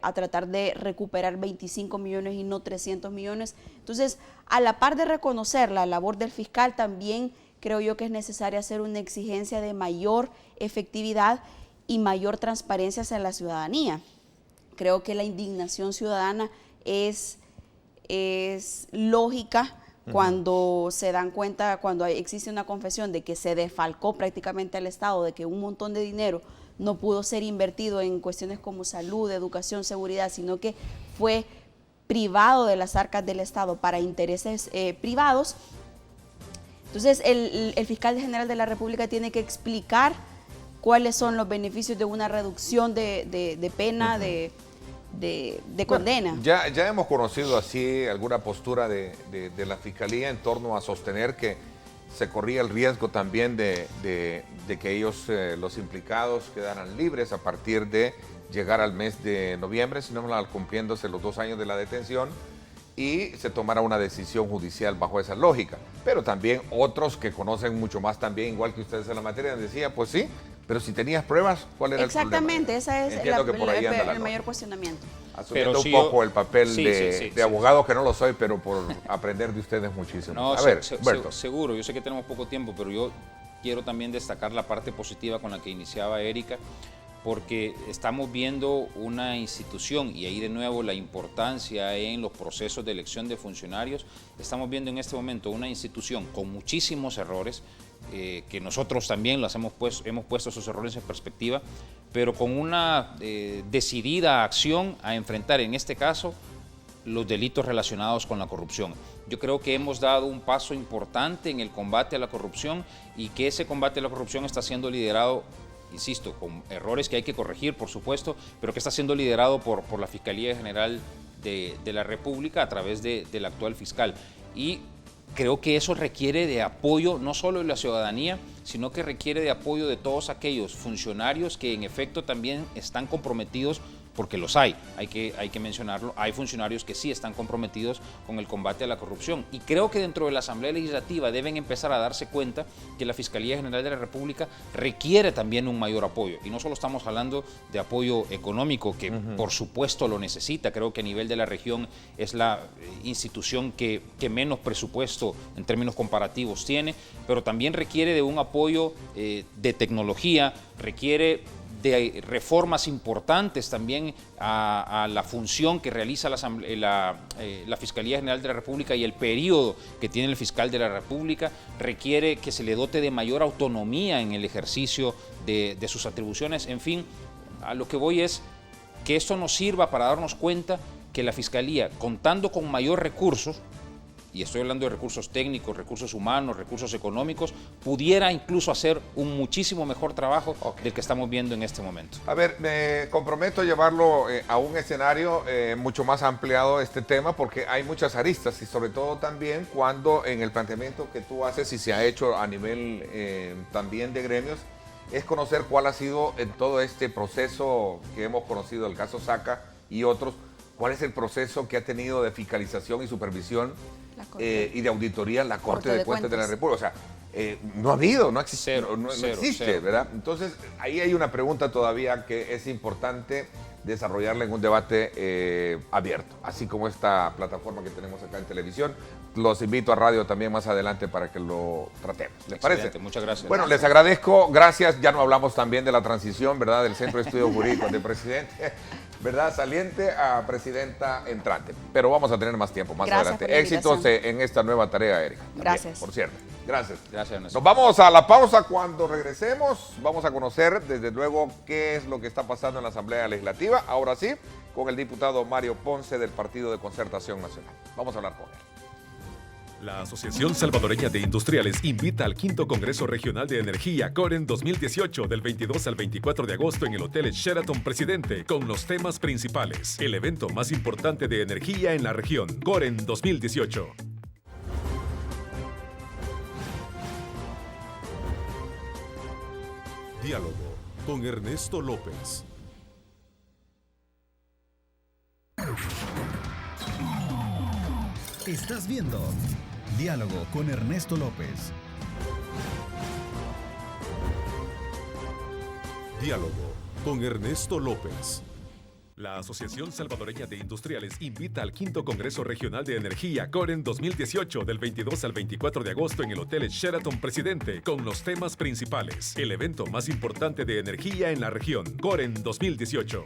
a tratar de recuperar 25 millones y no 300 millones. Entonces, a la par de reconocer la labor del fiscal, también creo yo que es necesario hacer una exigencia de mayor efectividad y mayor transparencia hacia la ciudadanía. Creo que la indignación ciudadana es lógica cuando se dan cuenta, cuando existe una confesión de que se defalcó prácticamente al Estado, de que un montón de dinero no pudo ser invertido en cuestiones como salud, educación, seguridad, sino que fue privado de las arcas del Estado para intereses privados. Entonces el fiscal general de la República tiene que explicar cuáles son los beneficios de una reducción de pena, de condena. Bueno, ya hemos conocido así alguna postura de la Fiscalía en torno a sostener que se corría el riesgo también de que ellos, los implicados, quedaran libres a partir de llegar al mes de noviembre, si no mal cumpliéndose los 2 años de la detención, y se tomara una decisión judicial bajo esa lógica. Pero también otros que conocen mucho más también, igual que ustedes en la materia, decían, pues sí, pero si tenías pruebas, ¿cuál era el problema? Exactamente, ese es el mayor cuestionamiento. Asumiendo un poco el papel de abogado, que no lo soy, pero por aprender de ustedes muchísimo. No, a ver, seguro, yo sé que tenemos poco tiempo, pero yo quiero también destacar la parte positiva con la que iniciaba Erika, porque estamos viendo una institución, y ahí de nuevo la importancia en los procesos de elección de funcionarios, estamos viendo en este momento una institución con muchísimos errores, que nosotros también hemos puesto esos errores en perspectiva, pero con una decidida acción a enfrentar en este caso los delitos relacionados con la corrupción. Yo creo que hemos dado un paso importante en el combate a la corrupción, y que ese combate a la corrupción está siendo liderado, insisto, con errores que hay que corregir, por supuesto, pero que está siendo liderado por la Fiscalía General de la República a través del actual fiscal. Y creo que eso requiere de apoyo no solo de la ciudadanía, sino que requiere de apoyo de todos aquellos funcionarios que en efecto también están comprometidos porque los hay que mencionarlo, hay funcionarios que sí están comprometidos con el combate a la corrupción. Y creo que dentro de la Asamblea Legislativa deben empezar a darse cuenta que la Fiscalía General de la República requiere también un mayor apoyo. Y no solo estamos hablando de apoyo económico, que por supuesto lo necesita. Creo que a nivel de la región es la institución que menos presupuesto en términos comparativos tiene, pero también requiere de un apoyo de tecnología, requiere de reformas importantes también a la función que realiza la Fiscalía General de la República, y el periodo que tiene el fiscal de la República requiere que se le dote de mayor autonomía en el ejercicio de sus atribuciones. En fin, a lo que voy es que esto nos sirva para darnos cuenta que la Fiscalía, contando con mayor recursos, y estoy hablando de recursos técnicos, recursos humanos, recursos económicos, pudiera incluso hacer un muchísimo mejor trabajo del que estamos viendo en este momento. A ver, me comprometo a llevarlo a un escenario mucho más ampliado este tema, porque hay muchas aristas, y sobre todo también cuando en el planteamiento que tú haces y se ha hecho a nivel también de gremios, es conocer cuál ha sido en todo este proceso que hemos conocido, el caso Saca y otros, cuál es el proceso que ha tenido de fiscalización y supervisión y de auditoría en la Corte de Cuentas de la República. O sea, no ha habido, no existe, no existe, ¿verdad? Entonces, ahí hay una pregunta todavía que es importante desarrollarla en un debate abierto, así como esta plataforma que tenemos acá en televisión. Los invito a radio también más adelante para que lo tratemos. ¿Les parece? Muchas gracias. Bueno, les agradezco, gracias. Ya no hablamos también de la transición, ¿verdad? Del Centro de Estudios Jurídicos de presidente, ¿verdad? Saliente a presidenta entrante. Pero vamos a tener más tiempo, más adelante. Éxitos en esta nueva tarea, Erika. También, gracias. por cierto. Gracias. Gracias, Ernesto. Nos vamos a la pausa. Cuando regresemos, vamos a conocer, desde luego, qué es lo que está pasando en la Asamblea Legislativa. Ahora sí, con el diputado Mario Ponce del Partido de Concertación Nacional. Vamos a hablar con él. La Asociación Salvadoreña de Industriales invita al 5º Congreso Regional de Energía Coren 2018 del 22 al 24 de agosto en el Hotel Sheraton Presidente con los temas principales. El evento más importante de energía en la región, Coren 2018. Diálogo con Ernesto López. Estás viendo Diálogo con Ernesto López. Diálogo con Ernesto López. La Asociación Salvadoreña de Industriales invita al 5º Congreso Regional de Energía Coren 2018 del 22 al 24 de agosto en el Hotel Sheraton Presidente con los temas principales. El evento más importante de energía en la región, Coren 2018.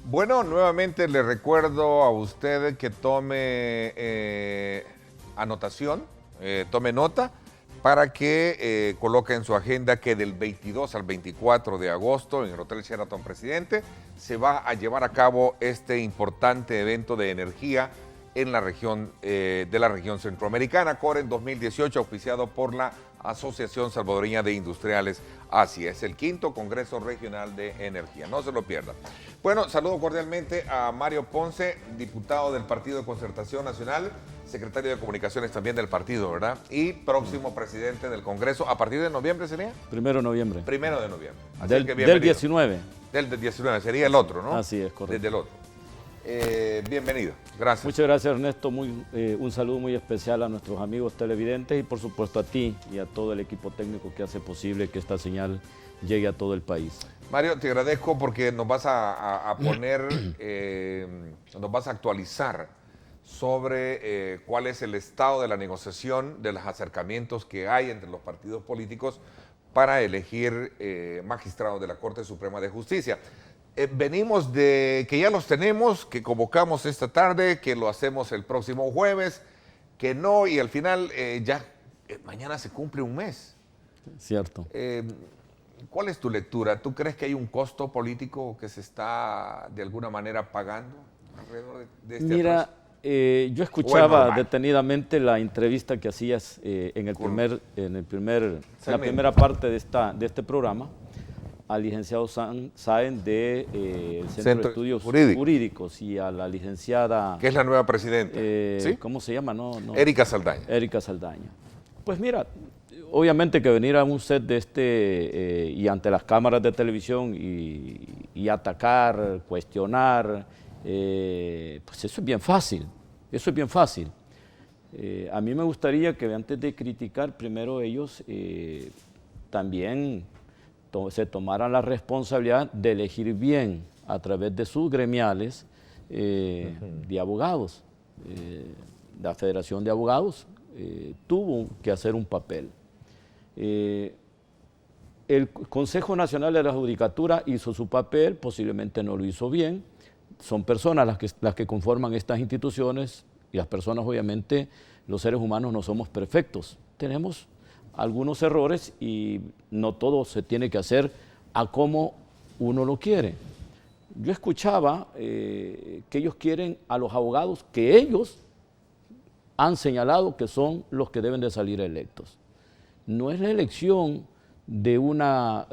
Bueno, nuevamente le recuerdo a usted que tome anotación, tome nota, para que coloque en su agenda que del 22 al 24 de agosto en el Hotel Sheraton Presidente se va a llevar a cabo este importante evento de energía en la región de la región centroamericana, Coren 2018, auspiciado por la Asociación Salvadoreña de Industriales ASI. Es el 5º Congreso Regional de Energía. No se lo pierdan. Bueno, saludo cordialmente a Mario Ponce, diputado del Partido de Concertación Nacional, secretario de Comunicaciones también del partido, ¿verdad? Y próximo presidente del Congreso. ¿A partir de noviembre sería? 1 de noviembre. 1 de noviembre. Así Del que bienvenido. 19. Del 19, sería el otro, ¿no? Así es, correcto. Desde el otro. Bienvenido, gracias. Muchas gracias, Ernesto. Un saludo muy especial a nuestros amigos televidentes y por supuesto a ti y a todo el equipo técnico que hace posible que esta señal llegue a todo el país. Mario, te agradezco porque nos vas a poner, nos vas a actualizar sobre cuál es el estado de la negociación, de los acercamientos que hay entre los partidos políticos para elegir magistrados de la Corte Suprema de Justicia. Venimos de que ya los tenemos, que convocamos esta tarde, que lo hacemos el próximo jueves, que no, y al final ya mañana se cumple un mes. Cierto. ¿Cuál es tu lectura? ¿Tú crees que hay un costo político que se está de alguna manera pagando alrededor de este Mira, atraso? Yo escuchaba detenidamente la entrevista que hacías en la primera parte de este programa al licenciado Sáenz del Centro de Estudios Jurídicos y a la licenciada... Que es la nueva presidenta. ¿Sí? ¿Cómo se llama? Erika Saldaña. Erika Saldaña. Pues mira, obviamente que venir a un set de y ante las cámaras de televisión y atacar, cuestionar, pues eso es bien fácil, eso es bien fácil. A mí me gustaría que antes de criticar, primero ellos también se tomaran la responsabilidad de elegir bien a través de sus gremiales de abogados. La Federación de Abogados tuvo que hacer un papel. El Consejo Nacional de la Judicatura hizo su papel, posiblemente no lo hizo bien. Son personas las que conforman estas instituciones y las personas, obviamente, los seres humanos no somos perfectos. Tenemos algunos errores y no todo se tiene que hacer a como uno lo quiere. Yo escuchaba que ellos quieren a los abogados que ellos han señalado que son los que deben de salir electos. No es la elección de una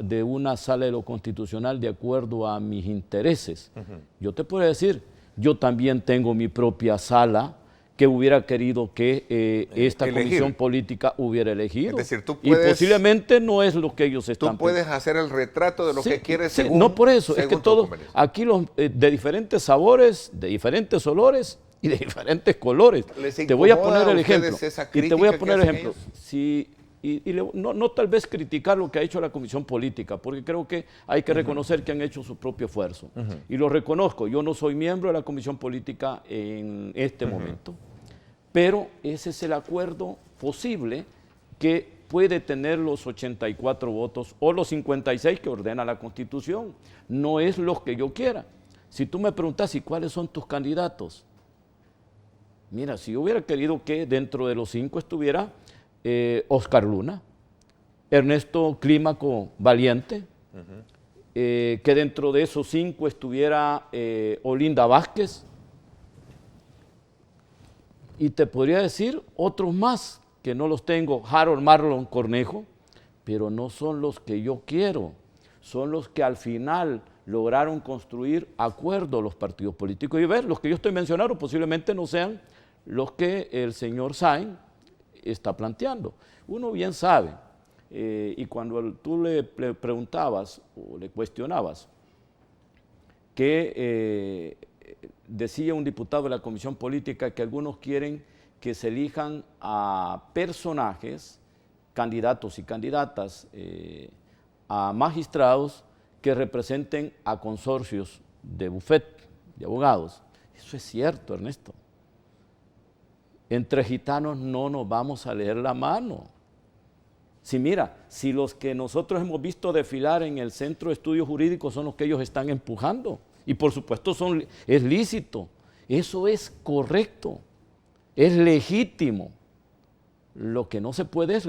sala de lo constitucional de acuerdo a mis intereses. Yo te puedo decir, yo también tengo mi propia sala que hubiera querido que esta comisión política hubiera elegido. Es decir, tú puedes, y posiblemente no es lo que ellos están pensando. Tú puedes hacer el retrato de lo que quieres según. No por eso, es que todos, aquí de diferentes sabores, de diferentes olores y de diferentes colores. Te voy a poner el ejemplo. Y te voy a poner el ejemplo. No tal vez criticar lo que ha hecho la comisión política, porque creo que hay que reconocer que han hecho su propio esfuerzo. Y lo reconozco, yo no soy miembro de la comisión política en este momento, pero ese es el acuerdo posible que puede tener los 84 votos o los 56 que ordena la Constitución. No es lo que yo quiera. Si tú me preguntas, ¿y cuáles son tus candidatos? Mira, si yo hubiera querido que dentro de los 5 estuviera Oscar Luna, Ernesto Clímaco Valiente, que dentro de esos 5 estuviera Olinda Vázquez, y te podría decir otros más que no los tengo, Harold Marlon Cornejo, pero no son los que yo quiero, son los que al final lograron construir acuerdos los partidos políticos. Y ver, los que yo estoy mencionando posiblemente no sean los que el señor Sáenz está planteando. Uno bien sabe, y cuando tú le preguntabas o le cuestionabas que decía un diputado de la Comisión Política que algunos quieren que se elijan a personajes, candidatos y candidatas, a magistrados que representen a consorcios de bufet, de abogados. Eso es cierto, Ernesto. Entre gitanos no nos vamos a leer la mano. Si mira, si los que nosotros hemos visto desfilar en el Centro de Estudios Jurídicos son los que ellos están empujando, y por supuesto es lícito, eso es correcto, es legítimo. Lo que no se puede es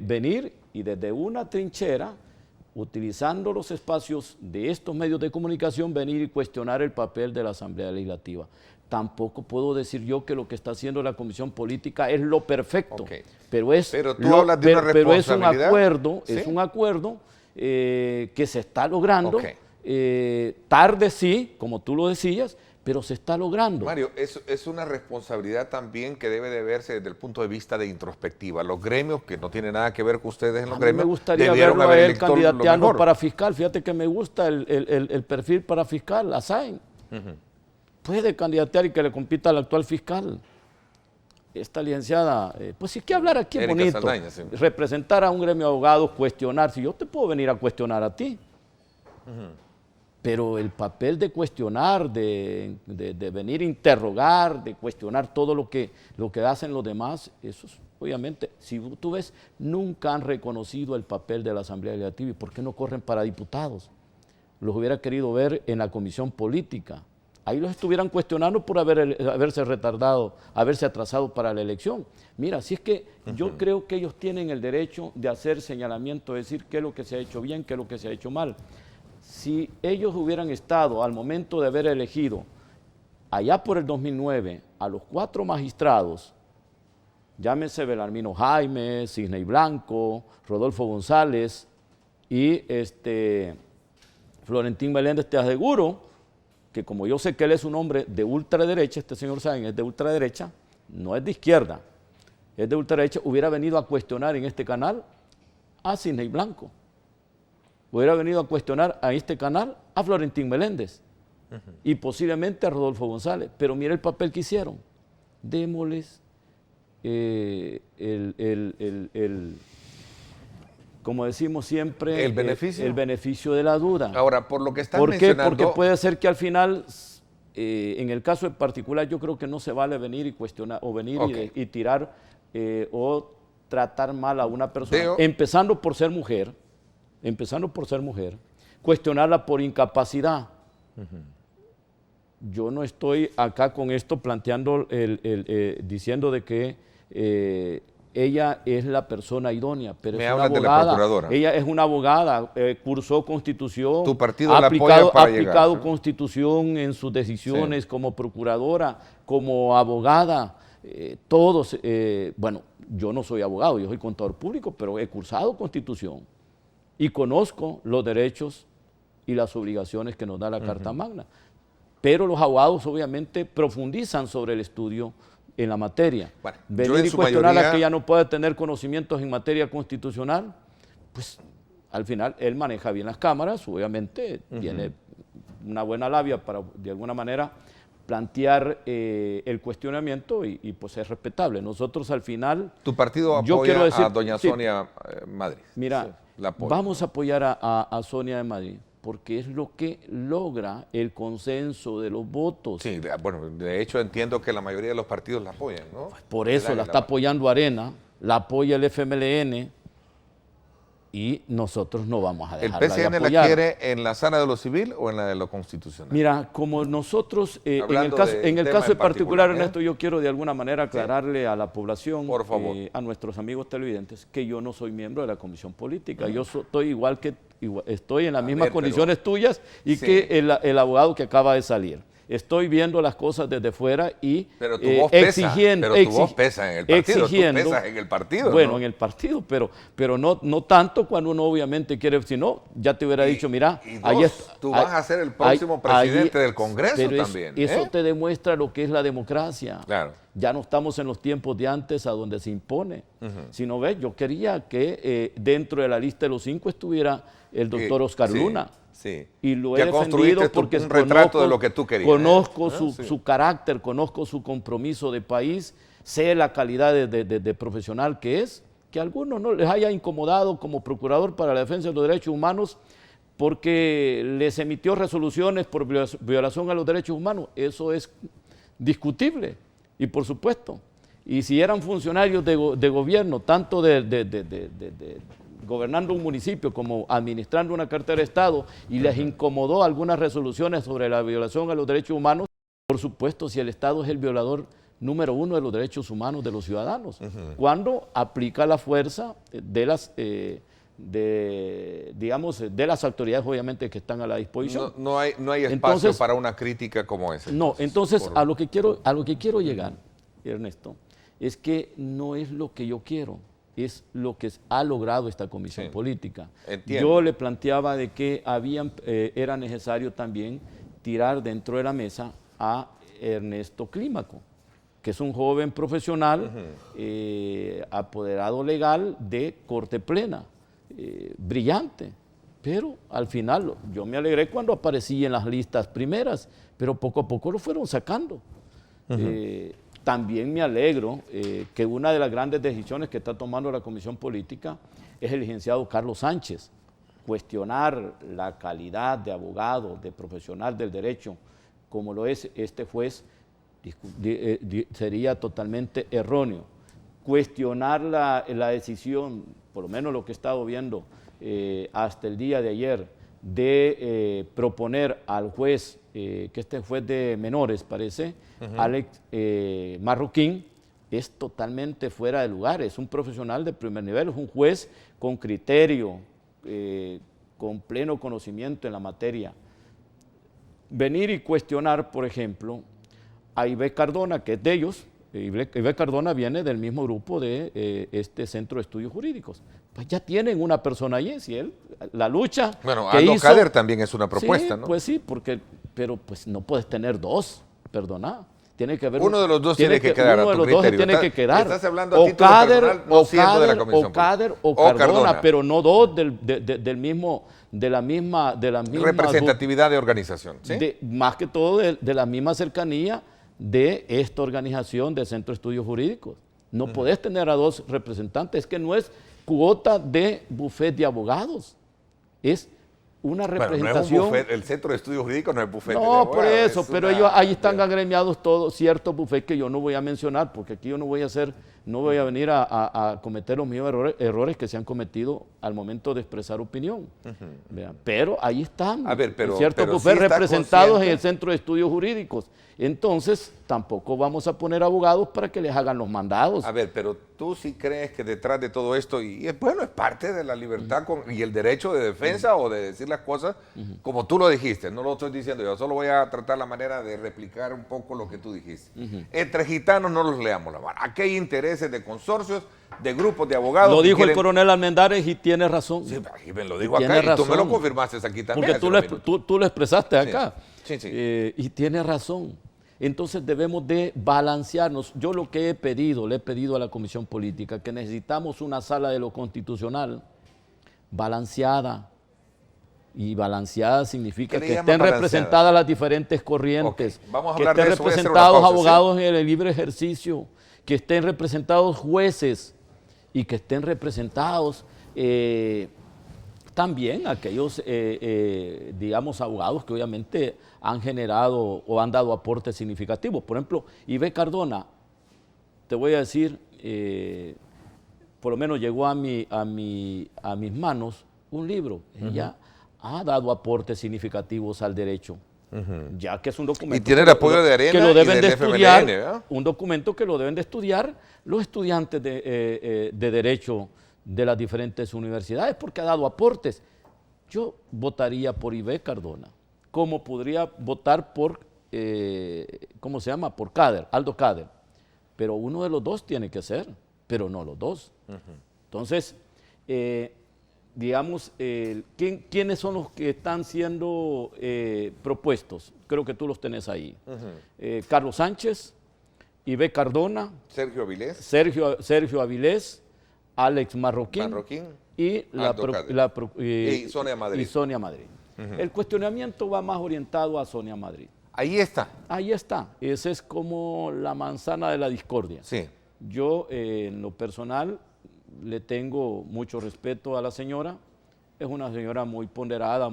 venir y desde una trinchera, utilizando los espacios de estos medios de comunicación, venir y cuestionar el papel de la Asamblea Legislativa. Tampoco puedo decir yo que lo que está haciendo la Comisión Política es lo perfecto, pero es un acuerdo, ¿sí? Es un acuerdo que se está logrando, tarde sí, como tú lo decías, pero se está logrando. Mario, es una responsabilidad también que debe de verse desde el punto de vista de introspectiva. Los gremios, que no tienen nada que ver con ustedes en los gremios, me gustaría verlo a él candidateando para fiscal. Fíjate que me gusta el perfil para fiscal, a Sáenz. Puede candidatear y que le compita al actual fiscal. Esta licenciada, pues sí, que hablar aquí es bonito. Saldaña, sí. Representar a un gremio de abogados, cuestionar. Si yo te puedo venir a cuestionar a ti. Pero el papel de cuestionar, de venir a interrogar, de cuestionar todo lo que hacen los demás, eso es, obviamente, si tú ves, nunca han reconocido el papel de la Asamblea Legislativa. ¿Y por qué no corren para diputados? Los hubiera querido ver en la Comisión Política. Ahí los estuvieran cuestionando por haberse retardado, haberse atrasado para la elección. Mira, si es que yo creo que ellos tienen el derecho de hacer señalamiento, de decir qué es lo que se ha hecho bien, qué es lo que se ha hecho mal. Si ellos hubieran estado al momento de haber elegido, allá por el 2009, a los 4 magistrados, llámese Belarmino Jaime, Cisney Blanco, Rodolfo González y Florentín Meléndez, te aseguro que como yo sé que él es un hombre de ultraderecha, este señor Sáenz es de ultraderecha, no es de izquierda, es de ultraderecha, hubiera venido a cuestionar en este canal a Sidney Blanco. Hubiera venido a cuestionar a este canal a Florentín Meléndez y posiblemente a Rodolfo González. Pero mira el papel que hicieron. Démosles como decimos siempre, el beneficio de la duda. Ahora, por lo que están mencionando... ¿Por qué? Porque puede ser que al final, en el caso en particular, yo creo que no se vale venir y cuestionar, o venir y tirar o tratar mal a una persona, empezando por ser mujer, cuestionarla por incapacidad. Yo no estoy acá con esto planteando, diciendo de que ella es la persona idónea, pero es una abogada. De la procuradora. Ella es una abogada, cursó Constitución. Tu partido la apoya para llegar, aplicado Constitución en sus decisiones como procuradora, como abogada. Todos, bueno, yo no soy abogado, yo soy contador público, pero he cursado Constitución y conozco los derechos y las obligaciones que nos da la Carta Magna. Pero los abogados obviamente profundizan sobre el estudio en la materia. Bueno, venir y cuestionar a que ella no pueda tener conocimientos en materia constitucional, pues al final él maneja bien las cámaras, obviamente tiene una buena labia para de alguna manera plantear el cuestionamiento y pues es respetable. Nosotros al final... ¿Tu partido apoya a doña Sonia Madrid? Mira, vamos a apoyar a Sonia de Madrid porque es lo que logra el consenso de los votos. Sí, bueno, de hecho entiendo que la mayoría de los partidos la apoyan, ¿no? Por eso la está apoyando Arena, la apoya el FMLN y nosotros no vamos a dejarla de apoyar. ¿El PCN la quiere en la sala de lo civil o en la de lo constitucional? Mira, como nosotros, en el caso particular, Ernesto, yo quiero de alguna manera aclararle a la población, por favor, a nuestros amigos televidentes, que yo no soy miembro de la Comisión Política. Yo estoy igual que, estoy en las mismas condiciones tuyas y que el abogado que acaba de salir. Estoy viendo las cosas desde fuera y pero tu voz exigiendo. Pero tu voz pesa en el partido, tú pesas en el partido. Bueno, ¿no? en el partido, pero no tanto cuando uno obviamente quiere, si no, ya te hubiera dicho, mira, tú vas a ser el próximo presidente del Congreso también. Eso te demuestra lo que es la democracia. Claro. Ya no estamos en los tiempos de antes a donde se impone. Sino, ves, yo quería que dentro de la lista de los 5 estuviera el doctor Oscar Luna. Sí. Y lo he defendido porque un retrato de lo que tú querías. Conozco su carácter, conozco su compromiso de país, sé la calidad de profesional que es, que a algunos no les haya incomodado como procurador para la defensa de los derechos humanos porque les emitió resoluciones por violación a los derechos humanos. Eso es discutible y por supuesto. Y si eran funcionarios de gobierno, tanto gobernando un municipio como administrando una cartera de Estado y les incomodó algunas resoluciones sobre la violación a los derechos humanos, por supuesto, si el Estado es el violador número 1 de los derechos humanos de los ciudadanos, cuando aplica la fuerza de las autoridades obviamente que están a la disposición. No hay espacio entonces, para una crítica como esa. No, entonces a lo que quiero llegar, Ernesto, es que no es lo que yo quiero. Es lo que ha logrado esta comisión política. Entiendo. Yo le planteaba de que era necesario también tirar dentro de la mesa a Ernesto Clímaco, que es un joven profesional, apoderado legal de corte plena, brillante, pero al final yo me alegré cuando aparecí en las listas primeras, pero poco a poco lo fueron sacando. También me alegro que una de las grandes decisiones que está tomando la Comisión Política es el licenciado Carlos Sánchez. Cuestionar la calidad de abogado, de profesional del derecho, como lo es este juez, sería totalmente erróneo. Cuestionar la decisión, por lo menos lo que he estado viendo hasta el día de ayer, de proponer al juez, que este juez de menores parece, Alex Marroquín, es totalmente fuera de lugar, es un profesional de primer nivel, es un juez con criterio, con pleno conocimiento en la materia. Venir y cuestionar, por ejemplo, a Ibe Cardona, que es de ellos, Ibe Cardona viene del mismo grupo de este Centro de Estudios Jurídicos. Pues ya tienen una persona allí, si él, la lucha bueno, que Aldo Cader también es una propuesta, sí, ¿no? Pues sí, pero pues no puedes tener dos, perdona. Tiene que haber uno de los dos tiene que quedar. Uno de los dos tiene que quedar. Estás hablando a título personal, no siendo de la Comisión Cader o Cardona, pero no dos del mismo, de la misma representatividad de organización, ¿sí? Más que todo de la misma cercanía de esta organización de Centro de Estudios Jurídicos. No podés tener a dos representantes, es que no es cuota de bufete de abogados, es una representación. No es un bufete, el Centro de Estudios Jurídicos no es bufete de abogados. No, por eso, pero ellos ahí están agremiados todos ciertos bufetes que yo no voy a mencionar, porque aquí yo no voy a venir a cometer los mismos errores que se han cometido al momento de expresar opinión. Pero ahí están ciertos bufetes representados en el Centro de Estudios Jurídicos. Entonces, tampoco vamos a poner abogados para que les hagan los mandados. A ver, pero tú sí crees que detrás de todo esto, y es bueno, es parte de la libertad y el derecho de defensa o de decir las cosas como tú lo dijiste, no lo estoy diciendo yo, solo voy a tratar la manera de replicar un poco lo que tú dijiste. Entre gitanos no los leamos la mano. Aquí hay intereses de consorcios, de grupos de abogados. Lo dijo el coronel Almendares y tiene razón. Sí, me lo dijo acá y tú me lo confirmaste aquí también. Porque tú lo expresaste acá. Sí. Y tiene razón. Entonces debemos de balancearnos. Yo lo que le he pedido a la Comisión Política, que necesitamos una sala de lo constitucional balanceada. Y balanceada significa que estén representadas las diferentes corrientes, Vamos a que hablar estén de eso. representados abogados en el libre ejercicio, que estén representados jueces y que estén representados también aquellos, digamos, abogados que obviamente han generado o han dado aportes significativos. Por ejemplo, Ibe Cardona, te voy a decir, por lo menos llegó a mis manos un libro. Ella ha dado aportes significativos al derecho, ya que es un documento. Y tiene el apoyo de Arena que lo deben y de del estudiar, FMLN, ¿verdad? un documento que lo deben de estudiar los estudiantes de derecho de las diferentes universidades, porque ha dado aportes. Yo votaría por Ibe Cardona, como podría votar por, ¿cómo se llama? Por Cader, Aldo Cader. Pero uno de los dos tiene que ser, pero no los dos. Entonces, digamos, ¿quiénes son los que están siendo propuestos? Creo que tú los tenés ahí. Carlos Sánchez, Ibe Cardona, Sergio Avilés, Sergio Avilés, Alex Marroquín y Sonia Madrid. Sonia Madrid. El cuestionamiento va más orientado a Sonia Madrid. Ahí está. Ahí está. Esa es como la manzana de la discordia. Sí. Yo, en lo personal, le tengo mucho respeto a la señora. Es una señora muy ponderada,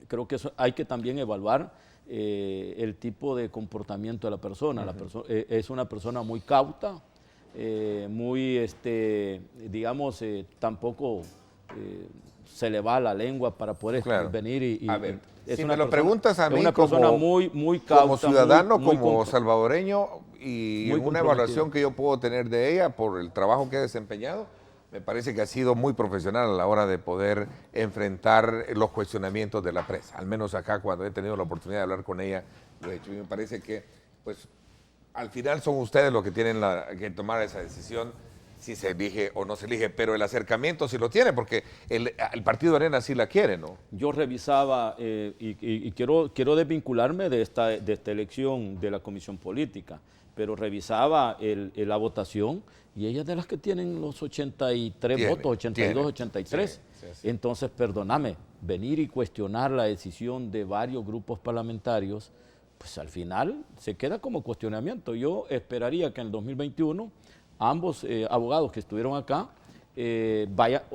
creo que hay que también evaluar el tipo de comportamiento de la persona. Es una persona muy cauta, muy, digamos, tampoco se le va la lengua para poder venir y... A ver, si me lo preguntas a mí una persona muy cauta, como ciudadano, muy como salvadoreño, y una evaluación que yo puedo tener de ella por el trabajo que ha desempeñado, me parece que ha sido muy profesional a la hora de poder enfrentar los cuestionamientos de la prensa. Al menos acá, cuando he tenido la oportunidad de hablar con ella, lo he hecho. Y me parece que, pues, al final son ustedes los que tienen que tomar esa decisión, si se elige o no se elige, pero el acercamiento sí lo tiene, porque el Partido Arena sí la quiere, ¿no? Yo revisaba, y quiero desvincularme de esta elección de la Comisión Política, pero revisaba la votación y ella es de las que tienen los 83 votos, 82, 83. Sí. Entonces, perdóname, venir y cuestionar la decisión de varios grupos parlamentarios, pues al final se queda como cuestionamiento. Yo esperaría que en el 2021 ambos abogados que estuvieron acá,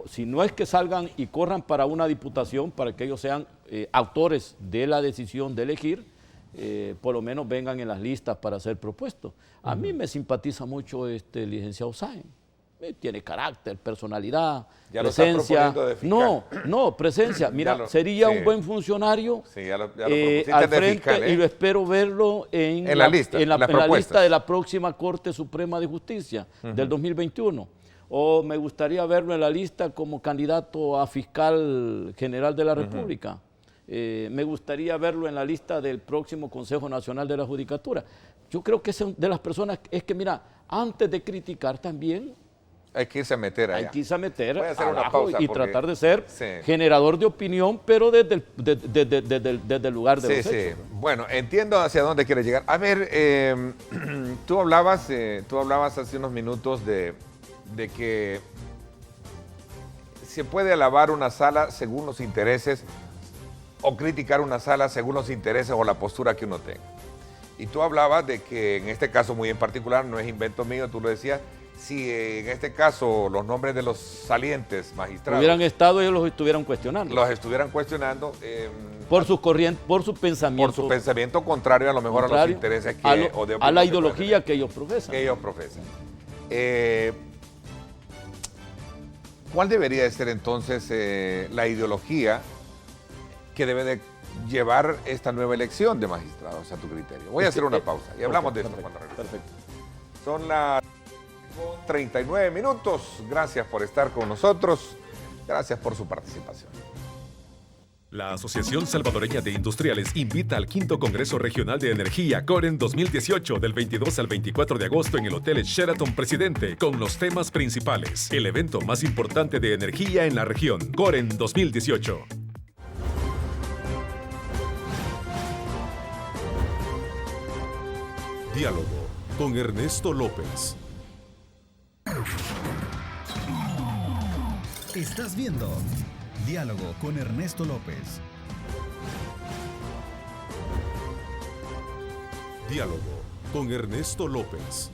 si no es que salgan y corran para una diputación, para que ellos sean autores de la decisión de elegir, por lo menos vengan en las listas para ser propuestos. A mí me simpatiza mucho el licenciado Sáenz. Tiene carácter, personalidad, ya presencia. Lo está proponiendo de fiscal. Presencia. Mira, sería un buen funcionario al frente fiscal, y lo espero verlo en la lista de la próxima Corte Suprema de Justicia del 2021. O me gustaría verlo en la lista como candidato a fiscal general de la República. Me gustaría verlo en la lista del próximo Consejo Nacional de la Judicatura. Yo creo que es de las personas, es que mira, antes de criticar también Hay que irse a meter allá. Hay que irse a meter Voy a hacer una abajo pausa y porque- tratar de ser Sí. generador de opinión, pero desde el lugar de los Sí. hechos. Bueno, entiendo hacia dónde quieres llegar. A ver, tú hablabas hace unos minutos de que se puede alabar una sala según los intereses o criticar una sala según los intereses o la postura que uno tenga. Y tú hablabas de que en este caso muy en particular, no es invento mío, tú lo decías, si en este caso los nombres de los salientes magistrados Hubieran estado, ellos los estuvieran cuestionando. los estuvieran cuestionando Por su corriente, por su pensamiento. por su pensamiento contrario a lo mejor a los intereses que, a la ideología que ellos profesan. que ellos profesan. ¿Cuál debería de ser entonces la ideología que debe de llevar esta nueva elección de magistrados a tu criterio? Voy a hacer una pausa y hablamos de esto cuando regresemos. Perfecto. Son las 39 minutos. Gracias por estar con nosotros. Gracias por su participación. La Asociación Salvadoreña de Industriales invita al 5º Congreso Regional de Energía Coren 2018 del 22 al 24 de agosto en el Hotel Sheraton Presidente con los temas principales. El evento más importante de energía en la región, Coren 2018. Diálogo con Ernesto López. Estás viendo Diálogo con Ernesto López. Diálogo con Ernesto López.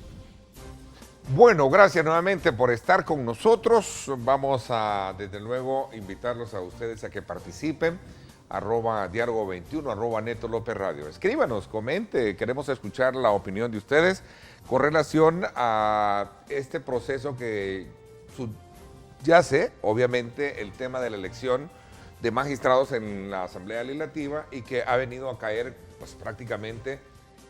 Bueno, gracias nuevamente por estar con nosotros. Vamos a, desde luego, invitarlos a ustedes a que participen. @diálogo21, @Neto López Radio. Escríbanos, comente, queremos escuchar la opinión de ustedes con relación a este proceso que subyace, obviamente, el tema de la elección de magistrados en la Asamblea Legislativa y que ha venido a caer pues, prácticamente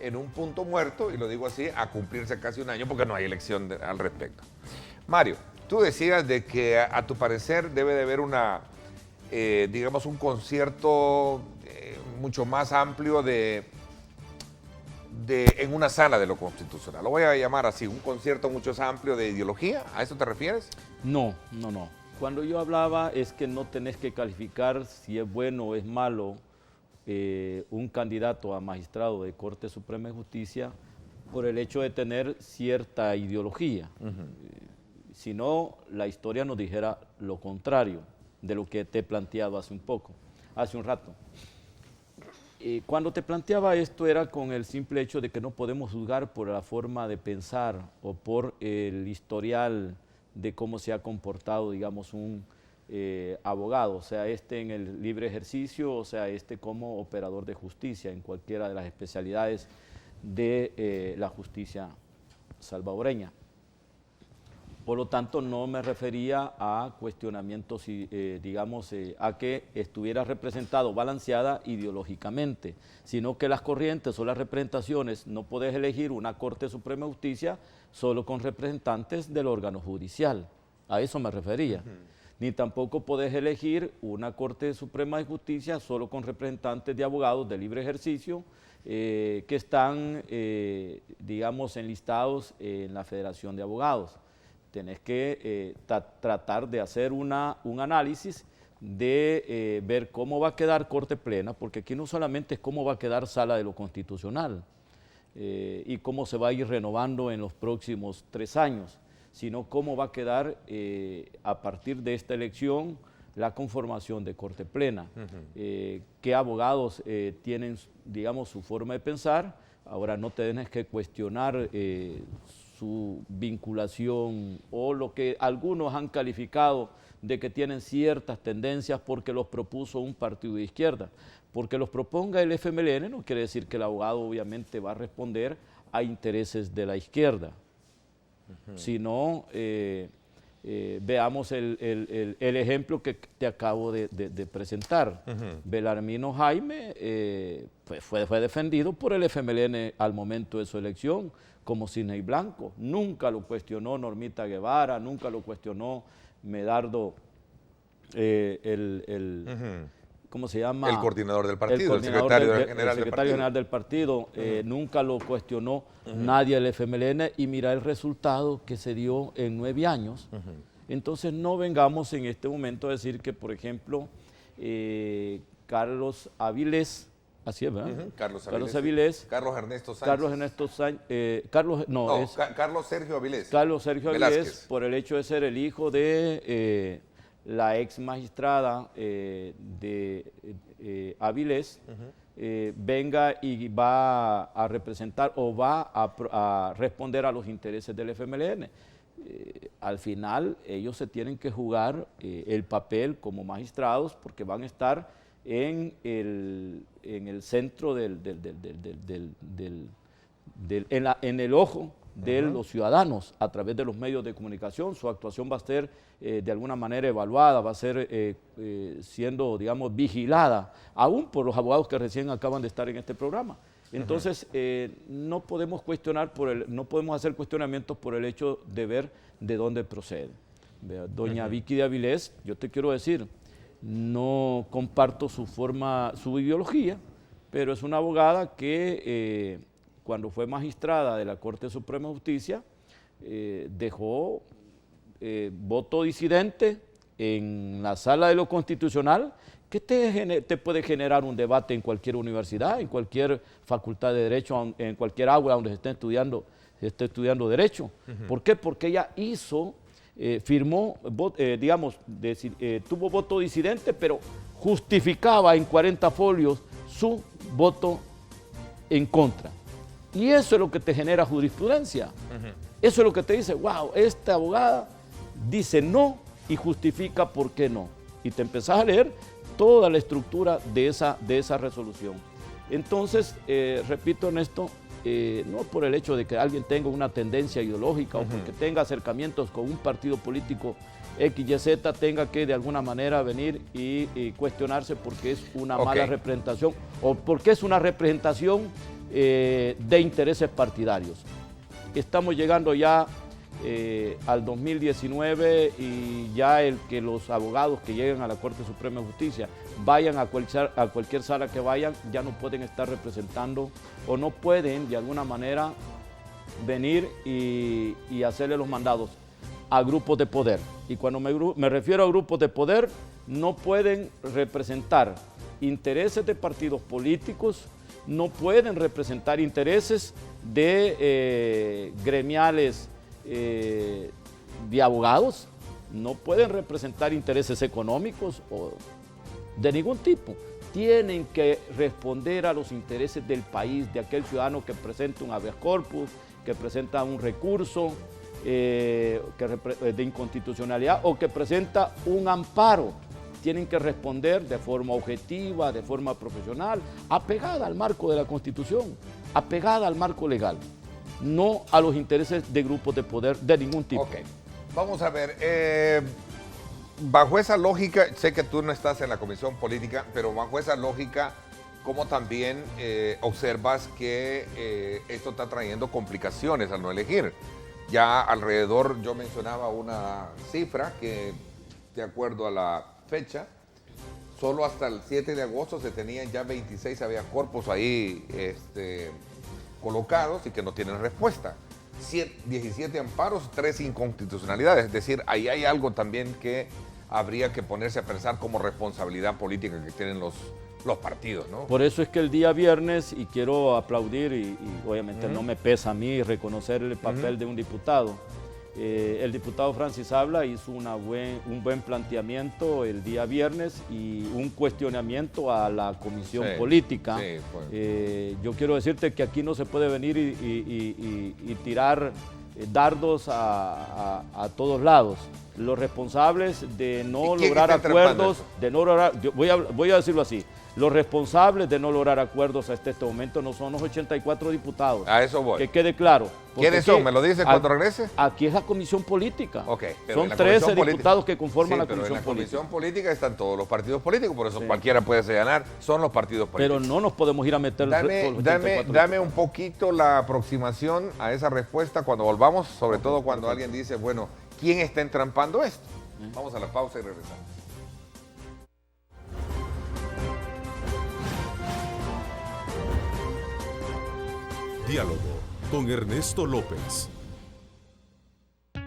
en un punto muerto, y lo digo así, a cumplirse casi un año porque no hay elección al respecto. Mario, tú decías de que a tu parecer debe de haber una, digamos, un concierto mucho más amplio en una sala de lo constitucional. Lo voy a llamar así, un concierto mucho más amplio de ideología. ¿A eso te refieres? No. Cuando yo hablaba es que no tenés que calificar si es bueno o es malo un candidato a magistrado de Corte Suprema de Justicia por el hecho de tener cierta ideología. Si no, la historia nos dijera lo contrario de lo que te he planteado hace un rato. Cuando te planteaba esto era con el simple hecho de que no podemos juzgar por la forma de pensar o por el historial de cómo se ha comportado, digamos, un abogado, o sea, en el libre ejercicio, o sea, como operador de justicia en cualquiera de las especialidades de la justicia salvadoreña. Por lo tanto, no me refería a cuestionamientos, digamos, a que estuviera representado, balanceada ideológicamente, sino que las corrientes o las representaciones, no podés elegir una Corte Suprema de Justicia solo con representantes del órgano judicial. A eso me refería. Ni tampoco podés elegir una Corte Suprema de Justicia solo con representantes de abogados de libre ejercicio que están, digamos, enlistados en la Federación de Abogados. Tenés que tratar de hacer un análisis de ver cómo va a quedar Corte Plena, porque aquí no solamente es cómo va a quedar Sala de lo Constitucional y cómo se va a ir renovando en los próximos 3 años, sino cómo va a quedar a partir de esta elección la conformación de Corte Plena, qué abogados tienen, digamos, su forma de pensar. Ahora no tenés que cuestionar su vinculación o lo que algunos han calificado de que tienen ciertas tendencias porque los propuso un partido de izquierda. Porque los proponga el FMLN no quiere decir que el abogado obviamente va a responder a intereses de la izquierda, sino veamos el ejemplo que te acabo de presentar. Belarmino Jaime fue defendido por el FMLN al momento de su elección como Cisne Blanco. Nunca lo cuestionó Normita Guevara, nunca lo cuestionó Medardo, ¿cómo se llama? El coordinador del partido, el secretario general del partido, nunca lo cuestionó nadie del FMLN y mira el resultado que se dio en 9 años. Entonces no vengamos en este momento a decir que, por ejemplo, Carlos Avilés, así es, ¿verdad? Carlos Avilés. Carlos Ernesto Sánchez. Carlos Sergio Avilés. Carlos Sergio Avilés, por el hecho de ser el hijo de la ex magistrada de Avilés, venga y va a representar o va a responder a los intereses del FMLN. Al final ellos se tienen que jugar el papel como magistrados porque van a estar en el centro en el ojo de los ciudadanos a través de los medios de comunicación. Su actuación va a ser de alguna manera evaluada, va a ser siendo, digamos, vigilada, aún por los abogados que recién acaban de estar en este programa. Entonces, no podemos no podemos hacer cuestionamientos por el hecho de ver de dónde procede. Doña Vicky de Avilés, yo te quiero decir, no comparto su ideología, pero es una abogada que cuando fue magistrada de la Corte Suprema de Justicia, dejó voto disidente en la sala de lo constitucional, que te puede generar un debate en cualquier universidad, en cualquier facultad de Derecho, en cualquier aula donde se esté estudiando Derecho. ¿Por qué? Porque ella firmó, tuvo voto disidente, pero justificaba en 40 folios su voto en contra. Y eso es lo que te genera jurisprudencia. Eso es lo que te dice, wow, esta abogada dice no y justifica por qué no. Y te empezás a leer toda la estructura de esa resolución. Entonces, repito, Ernesto, no por el hecho de que alguien tenga una tendencia ideológica o porque tenga acercamientos con un partido político XYZ, tenga que de alguna manera venir y cuestionarse porque es una mala representación o porque es una representación de intereses partidarios. Estamos llegando ya al 2019 y ya el que los abogados que lleguen a la Corte Suprema de Justicia vayan a cualquier sala que vayan, ya no pueden estar representando o no pueden de alguna manera venir y hacerle los mandados a grupos de poder. Y cuando me refiero a grupos de poder, no pueden representar intereses de partidos políticos, no pueden representar intereses de gremiales de abogados, no pueden representar intereses económicos o de ningún tipo. Tienen que responder a los intereses del país, de aquel ciudadano que presenta un habeas corpus, que presenta un recurso de inconstitucionalidad o que presenta un amparo. Tienen que responder de forma objetiva, de forma profesional, apegada al marco de la Constitución, apegada al marco legal, no a los intereses de grupos de poder de ningún tipo. Ok, vamos a ver, bajo esa lógica, sé que tú no estás en la comisión política, pero bajo esa lógica, ¿cómo también observas que esto está trayendo complicaciones al no elegir? Ya alrededor, yo mencionaba una cifra que, de acuerdo a la fecha, solo hasta el 7 de agosto se tenían ya 26 habeas corpus ahí colocados y que no tienen respuesta. 17 amparos, 3 inconstitucionalidades. Es decir, ahí hay algo también que habría que ponerse a pensar como responsabilidad política que tienen los partidos, ¿no? Por eso es que el día viernes, y quiero aplaudir, y obviamente no me pesa a mí reconocer el papel de un diputado, el diputado Francis Habla hizo un buen planteamiento el día viernes y un cuestionamiento a la comisión política. Sí, yo quiero decirte que aquí no se puede venir y tirar dardos a todos lados. Los responsables de no lograr acuerdos, voy a decirlo así, los responsables de no lograr acuerdos hasta este momento no son los 84 diputados. A eso voy. Que quede claro. ¿Quiénes son? ¿Me lo dices cuando regrese? Aquí es la comisión política. Pero son 13 diputados que conforman la comisión política. En la comisión política están todos los partidos políticos, por eso cualquiera puede ganar, son los partidos políticos. Pero no nos podemos ir a meter Dame un poquito la aproximación a esa respuesta cuando volvamos, sobre todo cuando alguien dice, bueno, ¿quién está entrampando esto? Vamos a la pausa y regresamos. Diálogo con Ernesto López.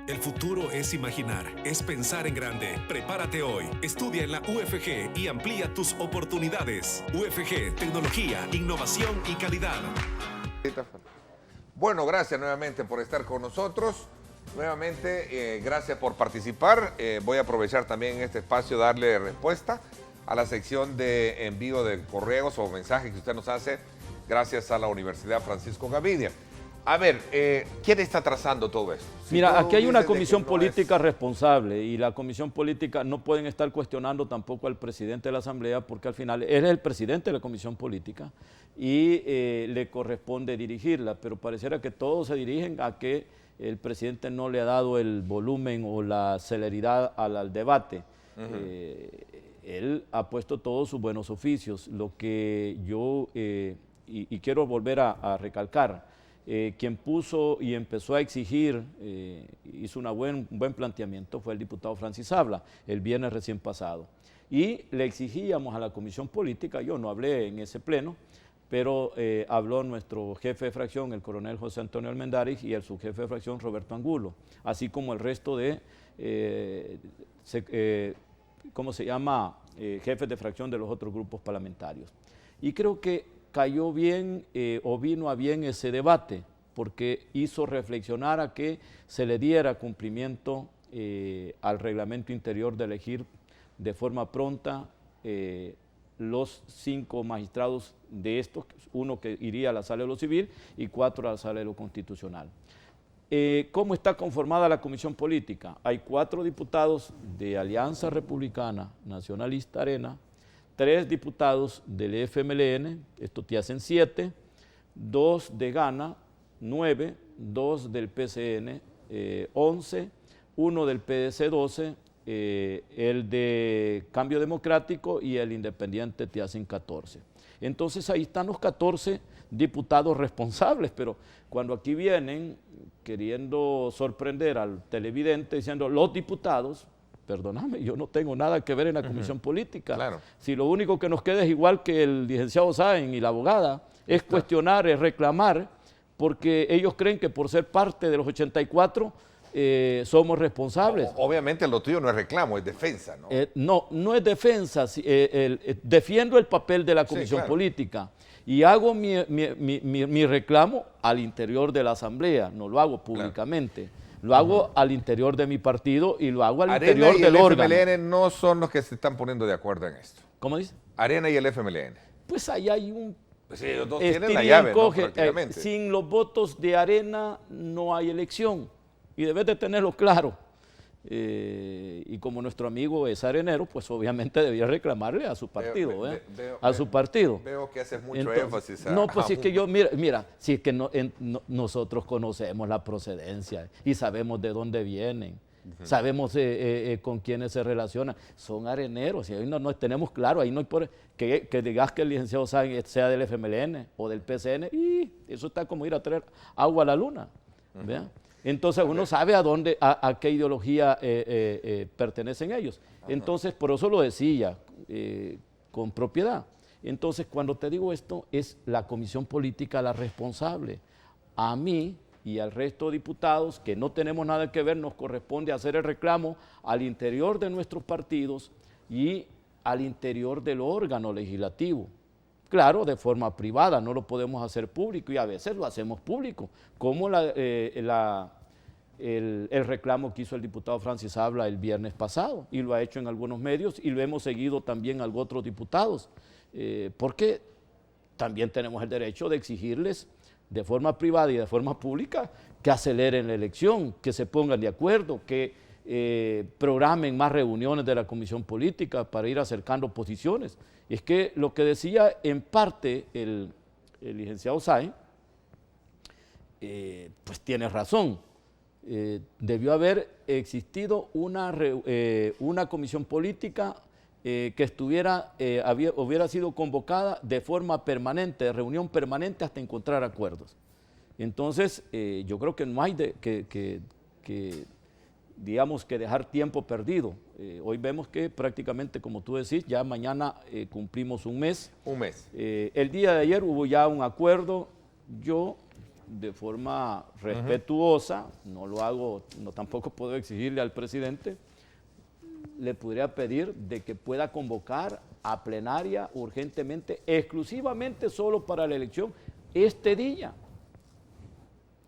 El futuro es imaginar, es pensar en grande. Prepárate hoy. Estudia en la UFG y amplía tus oportunidades. UFG, tecnología, innovación y calidad. Bueno, gracias nuevamente por estar con nosotros. Nuevamente, gracias por participar. Voy a aprovechar también este espacio darle respuesta a la sección de envío de correos o mensajes que usted nos hace gracias a la Universidad Francisco Gavidia. A ver, ¿quién está trazando todo esto? Mira, aquí hay una comisión política responsable y la comisión política no pueden estar cuestionando tampoco al presidente de la Asamblea porque al final él es el presidente de la comisión política y le corresponde dirigirla, pero pareciera que todos se dirigen a que el presidente no le ha dado el volumen o la celeridad al debate. Él ha puesto todos sus buenos oficios. Lo que yo, y quiero volver a recalcar, quien puso y empezó a exigir, hizo un buen planteamiento, fue el diputado Francis Sabla, el viernes recién pasado. Y le exigíamos a la comisión política, yo no hablé en ese pleno, pero habló nuestro jefe de fracción, el coronel José Antonio Almendáriz, y el subjefe de fracción, Roberto Angulo, así como el resto de, jefes de fracción de los otros grupos parlamentarios. Y creo que cayó bien o vino a bien ese debate, porque hizo reflexionar a que se le diera cumplimiento al reglamento interior de elegir de forma pronta los 5 magistrados de estos, uno que iría a la sala de lo civil y 4 a la sala de lo constitucional. ¿Cómo está conformada la comisión política? Hay 4 diputados de Alianza Republicana Nacionalista Arena, 3 diputados del FMLN, esto te hacen 7, 2 de Gana, 9, 2 del PCN, 11, 1 del PDC 12, el de Cambio Democrático y el Independiente te hacen 14. Entonces ahí están los 14 diputados responsables, pero cuando aquí vienen queriendo sorprender al televidente diciendo los diputados, perdóname, yo no tengo nada que ver en la comisión política. Claro. Si lo único que nos queda es igual que el licenciado Sáenz y la abogada, es cuestionar, es reclamar, porque ellos creen que por ser parte de los 84 somos responsables. Obviamente lo tuyo no es reclamo, es defensa, ¿no? No es defensa, defiendo el papel de la comisión política y hago mi reclamo al interior de la Asamblea, no lo hago públicamente. Claro. Lo hago al interior de mi partido y lo hago al interior del órgano. Arena y el FMLN no son los que se están poniendo de acuerdo en esto. ¿Cómo dice? Arena y el FMLN. Pues ahí hay un... Pues sí, ellos dos tienen la llave, ¿no? Prácticamente. Sin los votos de Arena no hay elección y debes de tenerlo claro. Y como nuestro amigo es arenero, pues obviamente debía reclamarle a su partido. Veo que haces mucho énfasis. No, pues si es que yo, mira, si es que nosotros conocemos la procedencia y sabemos de dónde vienen, sabemos con quiénes se relacionan, son areneros, y ahí no tenemos claro, ahí no hay por que digas que el licenciado Sáenz sea del FMLN o del PCN, y eso está como ir a traer agua a la luna, ¿vean? Entonces uno sabe a qué ideología pertenecen ellos. Entonces, por eso lo decía con propiedad. Entonces, cuando te digo esto, es la comisión política la responsable. A mí y al resto de diputados, que no tenemos nada que ver, nos corresponde hacer el reclamo al interior de nuestros partidos y al interior del órgano legislativo. Claro, de forma privada, no lo podemos hacer público y a veces lo hacemos público, como el reclamo que hizo el diputado Francis Sabla el viernes pasado y lo ha hecho en algunos medios y lo hemos seguido también a otros diputados, porque también tenemos el derecho de exigirles de forma privada y de forma pública que aceleren la elección, que se pongan de acuerdo, que programen más reuniones de la comisión política para ir acercando posiciones. Y es que lo que decía en parte el licenciado Sáenz, pues tiene razón. Debió haber existido una comisión política que hubiera sido convocada de forma permanente, de reunión permanente hasta encontrar acuerdos. Entonces, yo creo que no hay digamos que dejar tiempo perdido. Hoy vemos que prácticamente, como tú decís, ya mañana cumplimos un mes. Un mes. El día de ayer hubo ya un acuerdo. Yo de forma respetuosa, no lo hago, no tampoco puedo exigirle al presidente, le podría pedir de que pueda convocar a plenaria urgentemente, exclusivamente solo para la elección, este día.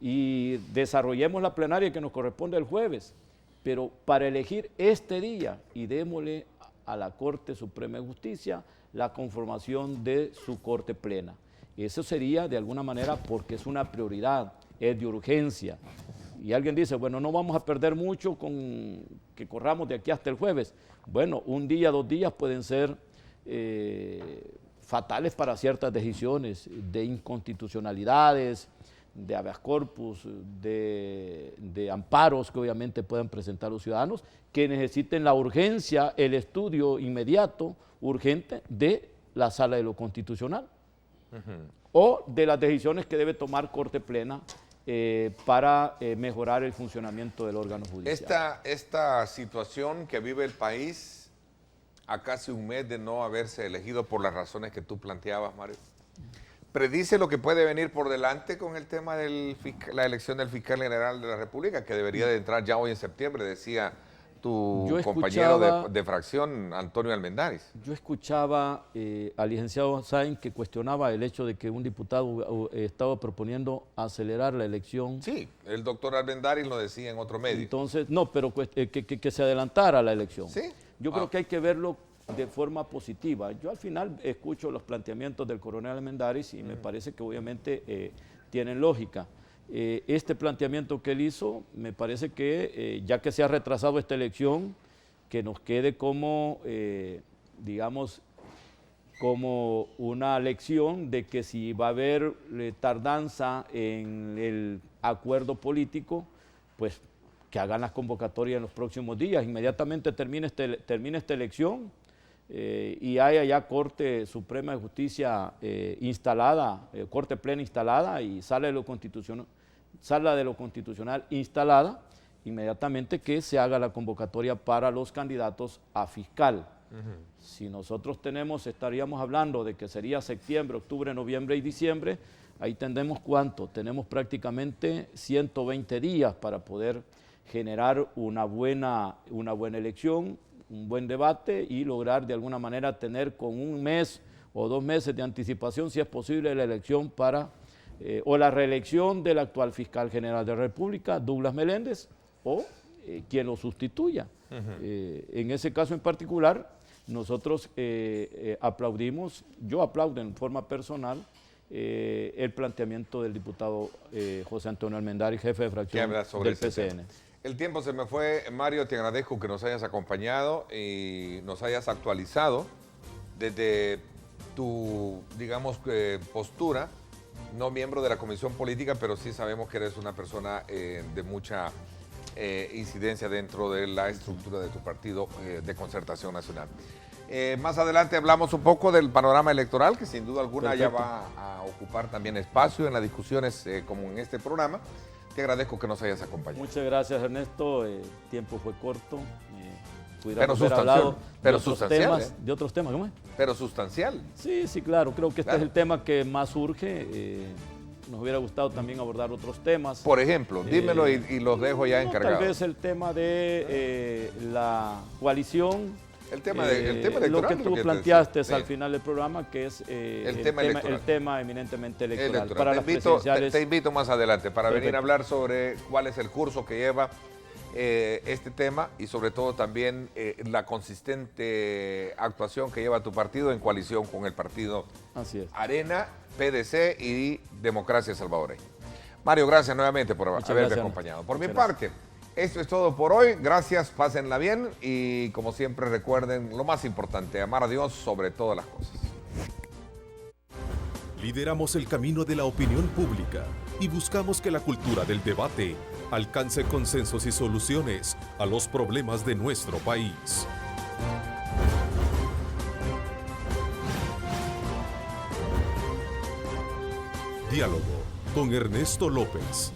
Y desarrollemos la plenaria que nos corresponde el jueves, pero para elegir este día y démosle a la Corte Suprema de Justicia la conformación de su Corte Plena. Eso sería de alguna manera porque es una prioridad, es de urgencia. Y alguien dice, bueno, no vamos a perder mucho con que corramos de aquí hasta el jueves. Bueno, un día, 2 días pueden ser fatales para ciertas decisiones de inconstitucionalidades, de habeas corpus, de amparos que obviamente puedan presentar los ciudadanos que necesiten la urgencia, el estudio inmediato, urgente de la Sala de lo Constitucional o de las decisiones que debe tomar Corte Plena para mejorar el funcionamiento del órgano judicial. Esta situación que vive el país a casi un mes de no haberse elegido por las razones que tú planteabas, Mario, ¿predice lo que puede venir por delante con el tema de la elección del fiscal general de la República, que debería de entrar ya hoy en septiembre, decía tu compañero de fracción, Antonio Almendaris? Yo escuchaba al licenciado Sáenz que cuestionaba el hecho de que un diputado estaba proponiendo acelerar la elección. Sí, el doctor Almendaris lo decía en otro medio. Entonces, no, pero que se adelantara la elección. Sí. Yo creo que hay que verlo de forma positiva. Yo al final escucho los planteamientos del coronel Almendaris y me parece que obviamente tienen lógica. Este planteamiento que él hizo, me parece que ya que se ha retrasado esta elección, que nos quede como, digamos, como una lección de que si va a haber tardanza en el acuerdo político, pues que hagan las convocatorias en los próximos días. Inmediatamente termine esta elección y haya ya Corte Suprema de Justicia instalada, Corte Plena instalada y Sala de lo Constitucional instalada, inmediatamente que se haga la convocatoria para los candidatos a fiscal. Si nosotros estaríamos hablando de que sería septiembre, octubre, noviembre y diciembre, ahí tendremos ¿cuánto? Tenemos prácticamente 120 días para poder generar una buena elección, un buen debate y lograr de alguna manera tener con 1 mes o 2 meses de anticipación, si es posible, la elección para, o la reelección del actual fiscal general de la República, Douglas Meléndez, o quien lo sustituya. En ese caso en particular, nosotros aplaudimos, yo aplaudo en forma personal, el planteamiento del diputado José Antonio Almendaris, jefe de fracción del PCN. El tiempo se me fue, Mario, te agradezco que nos hayas acompañado y nos hayas actualizado desde tu, digamos, postura, no miembro de la Comisión Política, pero sí sabemos que eres una persona de mucha incidencia dentro de la estructura de tu partido de Concertación Nacional. Más adelante hablamos un poco del panorama electoral, que sin duda alguna ya va a ocupar también espacio en las discusiones como en este programa. Te agradezco que nos hayas acompañado. Muchas gracias, Ernesto. El tiempo fue corto. Pero sustancial. De otros temas, ¿cómo es? Pero sustancial. Sí, sí, claro. Creo que este es el tema que más surge. Nos hubiera gustado también abordar otros temas. Por ejemplo, dímelo y los dejo ya encargados. Tal vez el tema de la coalición. El tema electoral. Lo que tú planteaste al final del programa, que es el tema eminentemente electoral. Para las presidenciales. Te invito más adelante para venir a hablar sobre cuál es el curso que lleva este tema y sobre todo también la consistente actuación que lleva tu partido en coalición con el partido Arena, PDC y Democracia Salvadoreña. Mario, gracias nuevamente por haberme acompañado. Por mi parte, esto es todo por hoy. Gracias, pásenla bien y como siempre recuerden lo más importante, amar a Dios sobre todas las cosas. Lideramos el camino de la opinión pública y buscamos que la cultura del debate alcance consensos y soluciones a los problemas de nuestro país. Diálogo con Ernesto López.